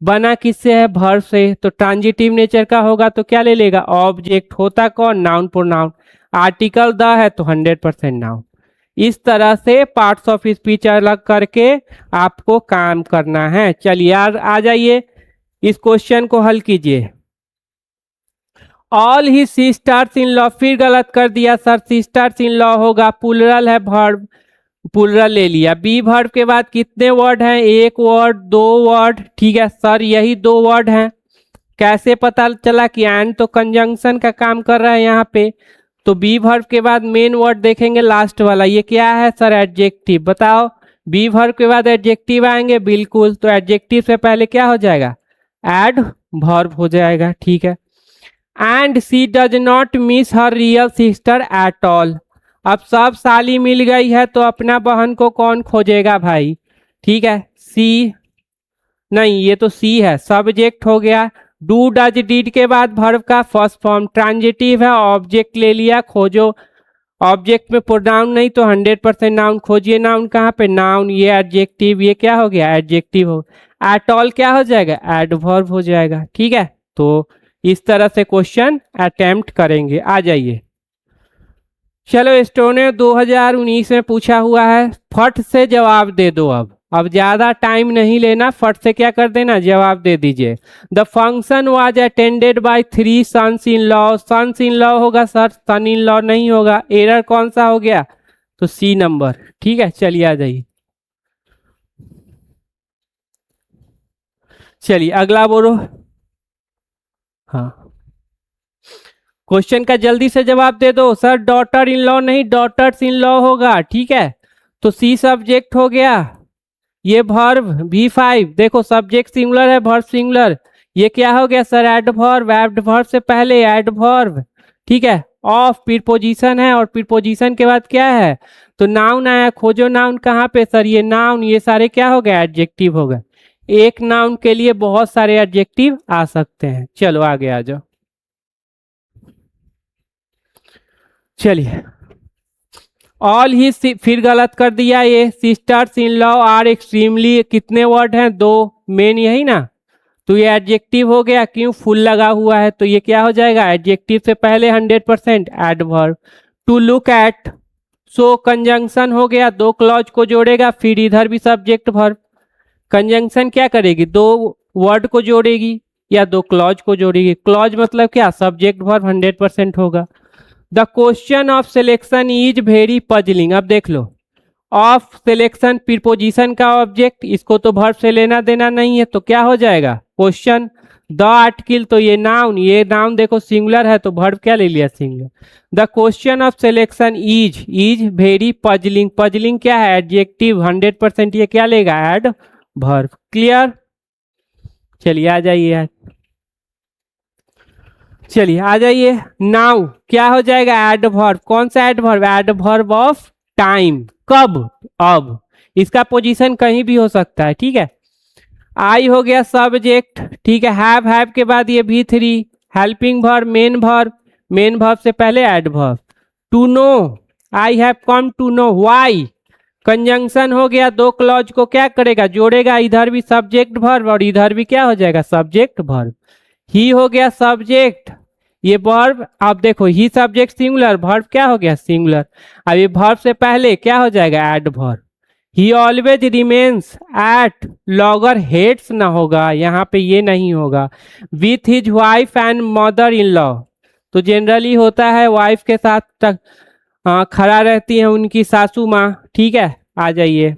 बना किससे है, वर्ब से, तो ट्रांजिटिव नेचर का होगा तो क्या ले लेगा, ऑब्जेक्ट। होता कौन, नाउन प्रोनाउन। आर्टिकल द है तो 100% नाउन। इस तरह से पार्ट्स ऑफ स्पीच अलग करके आपको काम करना है। चलिए आ जाइए, इस क्वेश्चन को हल कीजिए। All he sisters in law, फिर गलत कर दिया सर, सिस्टर्स इन लॉ होगा, प्लूरल है वर्ब, प्लूरल ले लिया। बी वर्ब के बाद कितने वर्ड हैं, एक वर्ड, दो वर्ड, ठीक है सर यही दो वर्ड हैं। कैसे पता चला कि एंड तो कंजंक्शन का काम कर रहा है यहाँ पे, तो बी वर्ब के बाद मेन वर्ड देखेंगे लास्ट वाला, ये क्या है सर, एडजेक्टिव। बताओ बी वर्ब के बाद एडजेक्टिव आएंगे, बिल्कुल, तो एडजेक्टिव से पहले क्या हो जाएगा, एड वर्ब हो जाएगा, ठीक है। And she does not miss her real sister at all, अब सब साली मिल गई है तो अपना बहन को कौन खोजेगा भाई, ठीक है। सी नहीं, ये तो सी है, सब्जेक्ट हो गया। डू डज डिड के बाद वर्ब का फर्स्ट फॉर्म, ट्रांजिटिव है, ऑब्जेक्ट ले लिया, खोजो। ऑब्जेक्ट में प्रोनाउन नहीं तो 100% नाउन, खोजिए नाउन कहाँ पे, नाउन, ये एडजेक्टिव, ये क्या हो गया, एडजेक्टिव हो। एट ऑल क्या हो जाएगा, एडवर्ब हो जाएगा, ठीक है। तो इस तरह से क्वेश्चन अटेम्प्ट करेंगे। आ जाइए, चलो स्टोने 2019 में पूछा हुआ है, फट से जवाब दे दो। अब ज्यादा टाइम नहीं लेना, फट से क्या कर देना, जवाब दे दीजिए। The function was attended by 3 sons in law, sons in law होगा सर, सन इन लॉ नहीं होगा, एरर कौन सा हो गया, तो सी नंबर, ठीक है। चलिए आ जाइए, चलिए अगला बोलो। हाँ क्वेश्चन का जल्दी से जवाब दे दो सर, डॉटर इन लॉ नहीं, डॉटर्स इन लॉ होगा, ठीक है। तो सी सब्जेक्ट हो गया, ये वर्ब V5, देखो सब्जेक्ट सिंगुलर है, वर्ब सिंगुलर, ये क्या हो गया सर, एडवर्ब, एडवर्ब से पहले एडवर्ब, ठीक है। ऑफ प्रीपोजिशन है और प्रीपोजिशन के बाद क्या है, तो नाउन आया, खोजो नाउन कहाँ पे सर, ये नाउन, ये सारे क्या हो गए, एडजेक्टिव हो गए। एक नाउन के लिए बहुत सारे एडजेक्टिव आ सकते हैं। चलो आगे आ जाओ, चलिए। ऑल ही, फिर गलत कर दिया, ये sisters in law are extremely, कितने वर्ड हैं, दो, मेन यही ना, तो ये एडजेक्टिव हो गया, क्यों, फुल लगा हुआ है तो ये क्या हो जाएगा, एडजेक्टिव से पहले 100% adverb. To look at, so conjunction हो गया, दो क्लॉज को जोड़ेगा, फिर इधर भी सब्जेक्ट वर्ब। कंजंक्शन क्या करेगी, दो वर्ड को जोड़ेगी या दो क्लॉज को जोड़ेगी। क्लॉज मतलब क्या, सब्जेक्ट वर्ब 100% होगा। The question of selection is very puzzling. अब देख लो, ऑफ सिलेक्शन प्रीपोजिशन का ऑब्जेक्ट, इसको तो वर्ब से लेना देना नहीं है, तो क्या हो जाएगा क्वेश्चन। द आर्टिकल, तो ये नाउन देखो सिंगुलर है तो वर्ब क्या ले लिया, singular. The question of selection is very puzzling. Puzzling क्या है, एडजेक्टिव 100%, ये क्या लेगा, एड वर्ब। क्लियर, चलिए आ जाइए, चलिए आ जाइए। नाउ क्या हो जाएगा, एड वर्ब। कौन सा adverb, adverb of time. कब, अब। इसका पोजीशन कहीं भी हो सकता है, ठीक है। आई हो गया सब्जेक्ट, ठीक है। हैव के बाद ये V3, helping verb, main verb से पहले adverb. To know, I have come to know why. Conjunction हो गया, दो क्लॉज को क्या करेगा, जोड़ेगा, इधर भी सब्जेक्ट वर्ब और इधर भी क्या हो जाएगा, सब्जेक्ट वर्ब। ही हो गया सब्जेक्ट, ये वर्ब। आप देखो, ही सब्जेक्ट सिंगुलर, वर्ब क्या हो गया, सिंगुलर। अब ये वर्ब से पहले क्या हो जाएगा, adverb. He always remains at, loggerheads ना होगा, यहाँ पे ये नहीं होगा। With his wife and mother in law, तो जनरली होता है वाइफ के साथ तक खड़ा रहती है उनकी सासू माँ, ठीक है। आ जाइए,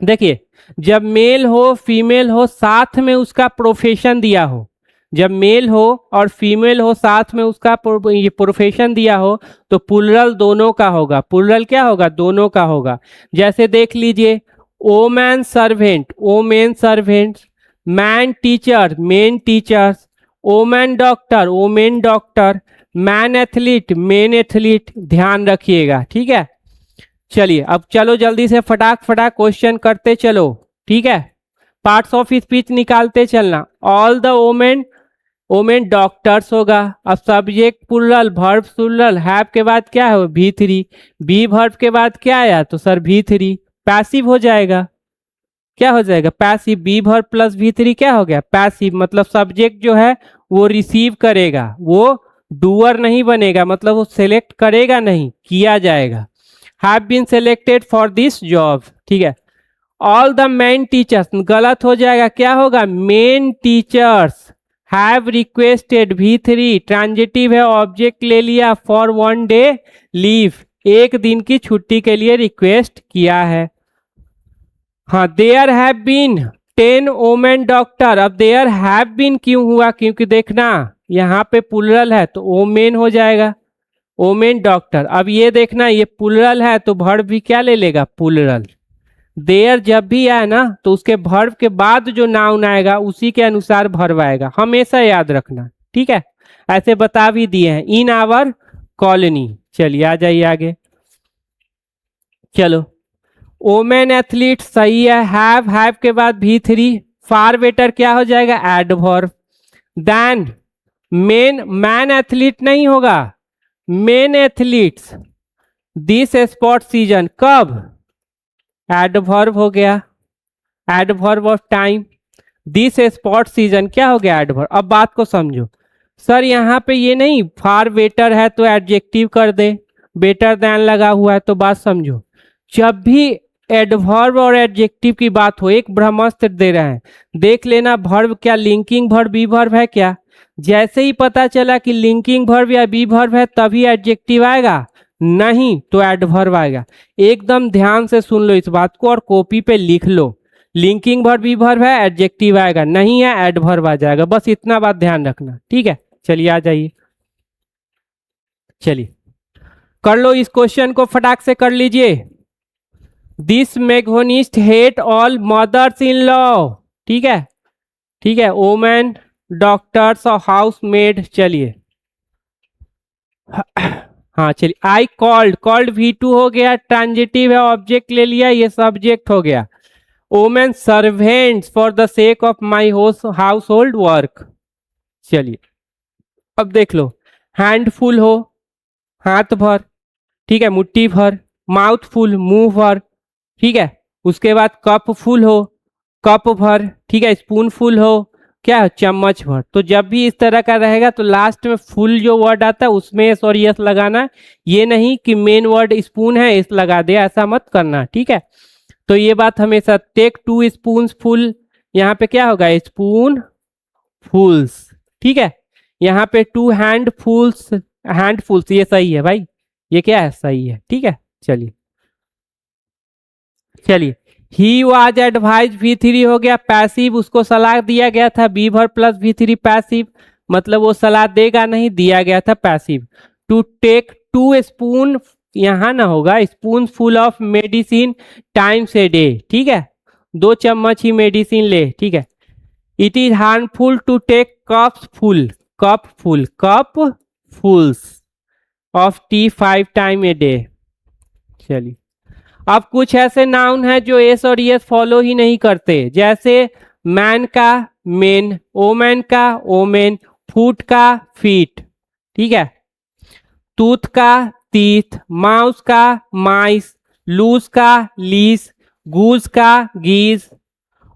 देखिए, जब मेल हो फीमेल हो साथ में उसका प्रोफेशन दिया हो, जब मेल हो और फीमेल हो साथ में उसका ये प्रोफेशन दिया हो, तो प्लुरल दोनों का होगा। प्लुरल क्या होगा, दोनों का होगा। जैसे देख लीजिए, oh man servant, oh men servants. Man teacher, men teachers. Oh man doctor, oh men doctor. Man athlete, men athlete. ध्यान रखिएगा, ठीक है। चलिए अब चलो जल्दी से फटाक क्वेश्चन करते चलो, ठीक है। पार्ट्स ऑफ स्पीच निकालते चलना। ऑल द ओमेन डॉक्टर्स होगा। अब subject plural, verb plural, have के बाद क्या है, V3। बी वर्ब के बाद क्या आया, तो सर V3। पैसिव हो जाएगा, क्या हो जाएगा, passive. B verb plus V3 क्या हो गया, पैसिव। मतलब सब्जेक्ट जो है वो रिसीव करेगा, वो डूअर नहीं बनेगा, मतलब वो सिलेक्ट करेगा नहीं, किया जाएगा। Have been selected for this job, ठीक है। ऑल द मेन टीचर्स, गलत हो जाएगा, क्या होगा, main teachers. Have requested, V3 transitive है, ऑब्जेक्ट ले लिया, फॉर 1 डे लीव, एक दिन की छुट्टी के लिए रिक्वेस्ट किया है। हाँ, there have been 10 women doctor. अब देयर हैव बीन क्यों हुआ, क्योंकि देखना यहाँ पे प्लुरल है तो वोमेन हो जाएगा, वोमेन डॉक्टर। अब ये देखना, ये प्लुरल है तो वर्ब भी क्या ले लेगा, प्लुरल। देयर जब भी आए ना तो उसके वर्ब के बाद जो नाउन आएगा उसी के अनुसार वर्ब आएगा, हमेशा याद रखना, ठीक है। ऐसे बता भी दिए हैं, इन आवर कॉलोनी। चलिए आ जाइए आगे, चलो। वोमेन एथलीट सही है। हैव के बाद V3। फार बेटर क्या हो जाएगा, adverb. Then man athlete नहीं होगा, men athletes. This sport season, कब, एड वर्ब हो गया, adverb of time. This sport season क्या हो गया, एड वर्ब। अब बात को समझो सर, यहाँ पे ये नहीं फार बेटर है तो एडजेक्टिव कर दे, बेटर देन लगा हुआ है, तो बात समझो। जब भी एडवर्ब और एडजेक्टिव की बात हो, एक ब्रह्मास्त्र दे रहे हैं, देख लेना वर्ब क्या लिंकिंग वर्ब बी वर्ब है क्या। जैसे ही पता चला कि लिंकिंग वर्ब या बी वर्ब है तभी एडजेक्टिव आएगा, नहीं तो एडवर्ब आएगा। एकदम ध्यान से सुन लो इस बात को और कॉपी पे लिख लो, लिंकिंग वर्ब बी वर्ब है, एडजेक्टिव आएगा, नहीं है एडवर्ब आ जाएगा, बस इतना बात ध्यान रखना, ठीक है। चलिए आ जाइए, चलिए कर लो इस क्वेश्चन को, फटाक से कर लीजिए। This misogynist hate all mothers in law, ठीक है, ठीक है। वोमेन डॉक्टर्स और हाउस मेड। चलिए हाँ चलिए, आई कॉल्ड V2 हो गया, ट्रांजिटिव है, ऑब्जेक्ट ले लिया, ये सब्जेक्ट हो गया। Women servants for the sake of my house hold work. चलिए अब देख लो, हैंडफुल हो, हाथ भर, ठीक है, मुट्ठी भर। माउथ फुल, मुंह भर, ठीक है। उसके बाद कप फुल हो, कप भर, ठीक है। स्पून फुल हो क्या है, चम्मच भर। तो जब भी इस तरह का रहेगा तो लास्ट में फुल जो वर्ड आता है उसमें एस और यस लगाना, ये नहीं कि मेन वर्ड स्पून है इस लगा दे, ऐसा मत करना, ठीक है। तो ये बात हमेशा, टेक 2 स्पून फुल, यहाँ पे क्या होगा, स्पून फुल्स, ठीक है। यहाँ पे 2 हैंडफुल्स, हैंडफुल्स ये सही है भाई, ये क्या है, सही है, ठीक है। चलिए चलिए, ही वाज एडवाइज V3 हो गया पैसिव, उसको सलाह दिया गया था, B verb plus V3 passive, मतलब वो सलाह देगा नहीं, दिया गया था पैसिव। टू टेक 2 स्पून, यहाँ ना होगा, spoon full of medicine times a day, ठीक है, 2 चम्मच ही मेडिसिन ले, ठीक है। It is harmful to take cups full, cup fulls of tea 5 time a day. चलिए, अब कुछ ऐसे नाउन है जो एस और एस फॉलो ही नहीं करते, जैसे मैन का मेन, ओमैन का ओमेन, फूट का फीट, ठीक है, टूथ का टीथ, माउस का माइस, लूज का लीस, गूज का गीज,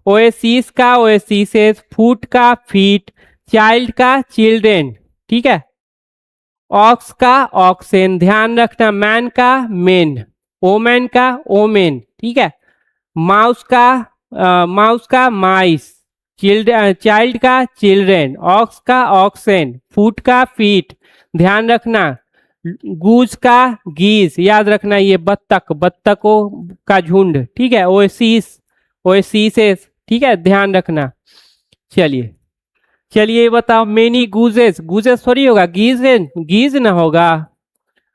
ओएसिस का ओएसिसेस, फूट का फीट, चाइल्ड का चिल्ड्रेन, ठीक है, ऑक्स का ऑक्सेन, ध्यान रखना, मैन का मेन, ओमैन का ओमेन, ठीक है, माउस का माइस, चाइल्ड का चिल्ड्रेन, ऑक्स का ऑक्सेन, फूट का फीट, ध्यान रखना, गूज का गीज, याद रखना ये बत्तकों का झुंड, ठीक है, ओएसिस, ठीक है, ध्यान रखना। चलिए चलिए, ये बताओ, मेनी गूजेस थोड़ी होगा, गीज ना होगा,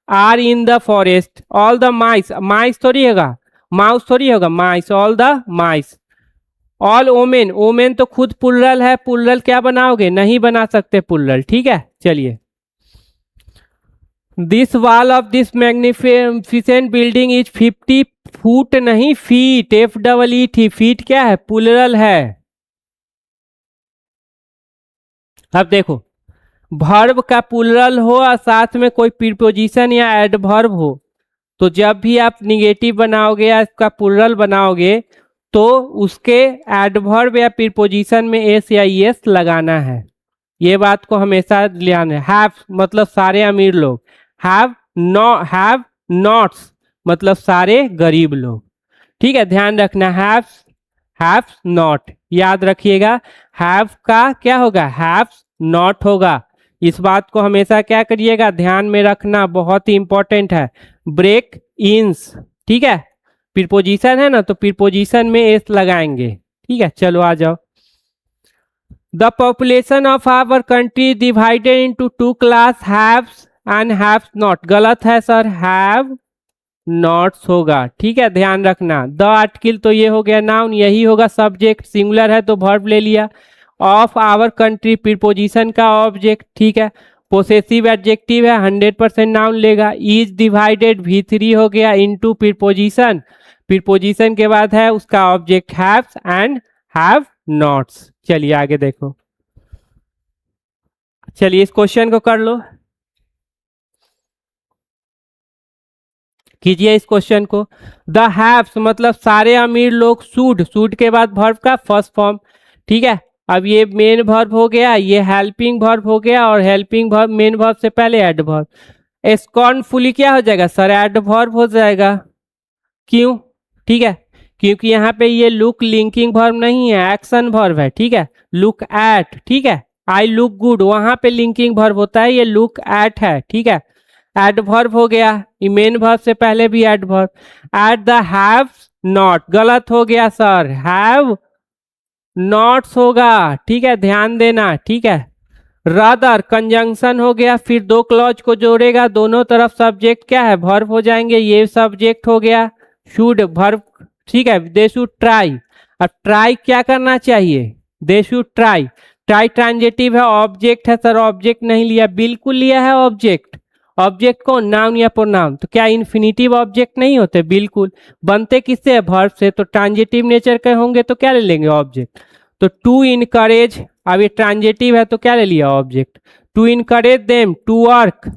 are in the forest, all the mice थोड़ी होगा, माउस थोड़ी होगा, mice, all the mice, all women तो खुद पुल्रल है, पुल्रल क्या बनाओगे, नहीं बना सकते पुल्रल, ठीक है। चलिए, this wall of this magnificent building is 50 foot, नहीं फीट, FEE थी, फीट क्या है, पुल्रल है। अब देखो, वर्ब का पुल्रल हो और साथ में कोई प्रीपोजिशन या एडवर्ब हो, तो जब भी आप निगेटिव बनाओगे या इसका पुल्रल बनाओगे तो उसके एडवर्ब या प्रीपोजिशन में एस या एस लगाना है, ये बात को हमेशा ध्यान है। हैव मतलब सारे अमीर लोग, हैव नॉट्स मतलब सारे गरीब लोग, ठीक है, ध्यान रखना, हैव नॉट, याद रखिएगा, हैव का क्या होगा, हैव नॉट होगा, इस बात को हमेशा क्या करिएगा, ध्यान में रखना, बहुत ही इंपॉर्टेंट है। ब्रेक इंस, ठीक है, प्रीपोजिशन है ना, तो प्रीपोजिशन में एस लगाएंगे, ठीक है। चलो आ जाओ, the population of our country divided into 2 class, haves and haves not, गलत है सर, हैव नॉट्स होगा, ठीक है, ध्यान रखना। द आर्टिकल तो ये हो गया नाउन, यही होगा सब्जेक्ट, सिंगुलर है तो वर्ब ले लिया, ऑफ आवर कंट्री प्रीपोजिशन का ऑब्जेक्ट, ठीक है, पोसेसिव एडजेक्टिव है, 100% नाउन लेगा, इज डिवाइडेड V3 हो गया, इनटू प्रीपोजिशन, प्रीपोजिशन के बाद है उसका object haves and have nots. चलिए आगे देखो, चलिए इस क्वेश्चन को कर लो, कीजिए इस क्वेश्चन को। द हैव्स मतलब सारे अमीर लोग, सूड के बाद वर्ब का फर्स्ट फॉर्म, ठीक है। अब ये मेन वर्ब हो गया, ये हेल्पिंग वर्ब हो गया, और हेल्पिंग वर्ब मेन वर्ब से पहले एडवर्ब, स्कॉर्नफुली क्या हो जाएगा सर, एडवर्ब हो जाएगा, क्यों, ठीक है, क्योंकि यहाँ पे ये लुक लिंकिंग वर्ब नहीं है, एक्शन वर्ब है, ठीक है, लुक एट, ठीक है, आई लुक गुड, वहां पे लिंकिंग वर्ब होता है, ये लुक एट है, ठीक है, एडवर्ब हो गया, ये मेन वर्ब से पहले भी adverb. At the have not, गलत हो गया सर, हैव नॉट्स होगा, ठीक है, ध्यान देना, ठीक है। रादर कंजंक्शन हो गया, फिर 2 क्लॉज को जोड़ेगा, दोनों तरफ सब्जेक्ट क्या है, वर्ब हो जाएंगे, ये सब्जेक्ट हो गया, शुड वर्ब, ठीक है, दे शुड ट्राई, अब ट्राई क्या करना चाहिए, they should try, try transitive है, ऑब्जेक्ट है सर, ऑब्जेक्ट नहीं लिया, बिल्कुल लिया है ऑब्जेक्ट, ऑब्जेक्ट कौन, नाउन या प्रोनाउन, तो क्या इन्फिनिटिव ऑब्जेक्ट नहीं होते, बिल्कुल, बनते किससे, वर्ब से, तो ट्रांजिटिव नेचर के होंगे तो क्या ले लेंगे, ऑब्जेक्ट। तो टू इनकरेज, अब ये ट्रांजिटिव है तो क्या ले लिया, object, to encourage them to work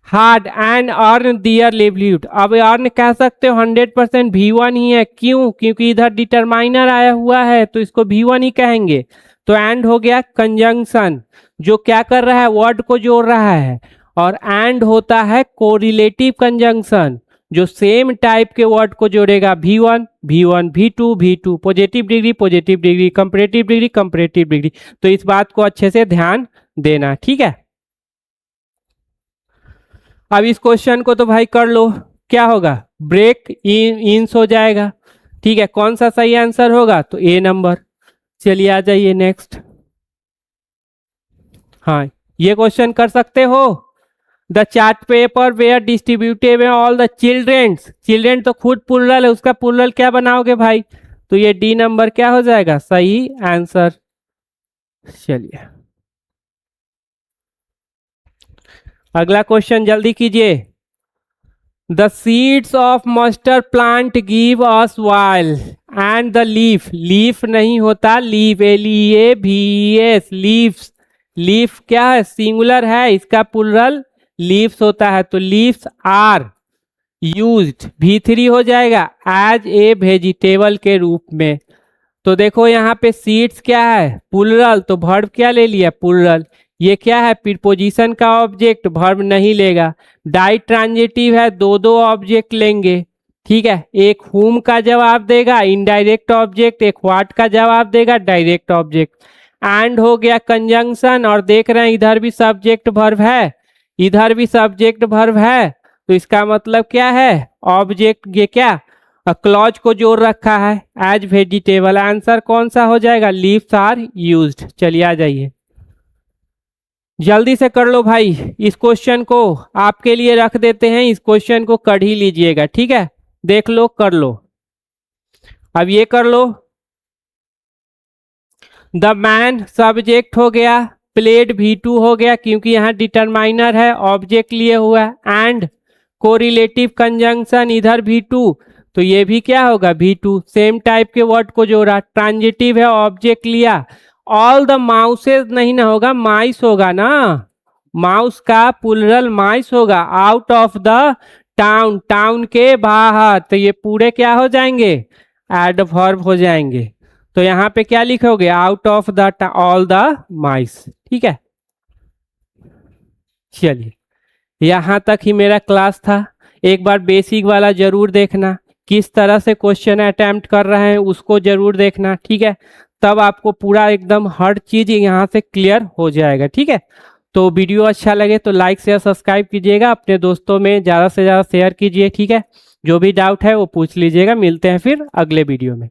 hard and earn their livelihood, अब अर्न कह सकते हो, 100% V1 ही है, क्यों, क्योंकि इधर डिटरमाइनर आया हुआ है तो इसको V1 ही कहेंगे, तो एंड हो गया कंजंक्शन, जो क्या कर रहा है, वर्ड को जोड़ रहा है। और एंड होता है कोरिलेटिव कंजंक्शन, जो सेम टाइप के वर्ड को जोड़ेगा। V1 V1, V2 V2, positive degree, comparative degree. तो इस बात को अच्छे से ध्यान देना, ठीक है। अब इस क्वेश्चन को तो भाई कर लो, क्या होगा, ब्रेक इंस हो जाएगा, ठीक है। कौन सा सही आंसर होगा, तो ए नंबर। चलिए आ जाइए नेक्स्ट। हाँ, ये क्वेश्चन कर सकते हो। The chart paper were distributed all the childrens, children तो खुद प्लुरल है, उसका प्लुरल क्या बनाओगे भाई, तो ये डी नंबर क्या हो जाएगा, सही आंसर। चलिए अगला क्वेश्चन जल्दी कीजिए। The seeds of mustard plant give us oil and the leaf, leaf नहीं होता, लीफ LEAVES, लीव्स, लीफ क्या है, सिंगुलर है, इसका प्लुरल लीव्स होता है। तो लीव्स आर यूज्ड, V3 हो जाएगा, एज ए वेजिटेबल के रूप में। तो देखो यहाँ पे सीड्स क्या है, प्लुरल, तो वर्ब क्या ले लिया, प्लुरल। ये क्या है, प्रीपोजिशन का ऑब्जेक्ट, वर्ब नहीं लेगा। डाई ट्रांजिटिव है, दो दो ऑब्जेक्ट लेंगे, ठीक है। एक हुम का जवाब देगा इनडायरेक्ट ऑब्जेक्ट, एक व्हाट का जवाब देगा डायरेक्ट ऑब्जेक्ट। एंड हो गया कंजंक्शन, और देख रहे हैं इधर भी सब्जेक्ट वर्ब है, इधर भी सब्जेक्ट वर्ब है। तो इसका मतलब क्या है, ऑब्जेक्ट ये क्या क्लॉज को जोड़ रखा है, एज वेजिटेबल। आंसर कौन सा हो जाएगा, लीव्स आर यूज्ड। चलिए आ जाइए, जल्दी से कर लो भाई, इस क्वेश्चन को आपके लिए रख देते हैं, इस क्वेश्चन को कर ही लीजिएगा, ठीक है। देख लो, कर लो, अब ये कर लो। द मैन सब्जेक्ट हो गया, प्लेड V2 हो गया, क्योंकि यहाँ डिटरमाइनर है, ऑब्जेक्ट लिए हुआ है। एंड कोरिलेटिव कंजंक्शन इधर V2, तो ये भी क्या होगा, V2, सेम टाइप के वर्ड को जोड़ा। ट्रांजिटिव है, ऑब्जेक्ट लिया। ऑल द माउसेज नहीं ना होगा, माइस होगा ना, माउस का प्लुरल माइस होगा। Out of the town, town के बाहर, तो ये पूरे क्या हो जाएंगे, एडवर्ब हो जाएंगे। तो यहाँ पे क्या लिखोगे, out of the all the माइस, ठीक है। चलिए यहाँ तक ही मेरा क्लास था, एक बार बेसिक वाला जरूर देखना, किस तरह से क्वेश्चन अटेम्प्ट कर रहे हैं उसको जरूर देखना, ठीक है। तब आपको पूरा एकदम हर चीज यहाँ से क्लियर हो जाएगा, ठीक है। तो वीडियो अच्छा लगे तो लाइक शेयर सब्सक्राइब कीजिएगा, अपने दोस्तों में ज़्यादा से ज़्यादा शेयर कीजिए, ठीक है। जो भी डाउट है वो पूछ लीजिएगा, मिलते हैं फिर अगले वीडियो में।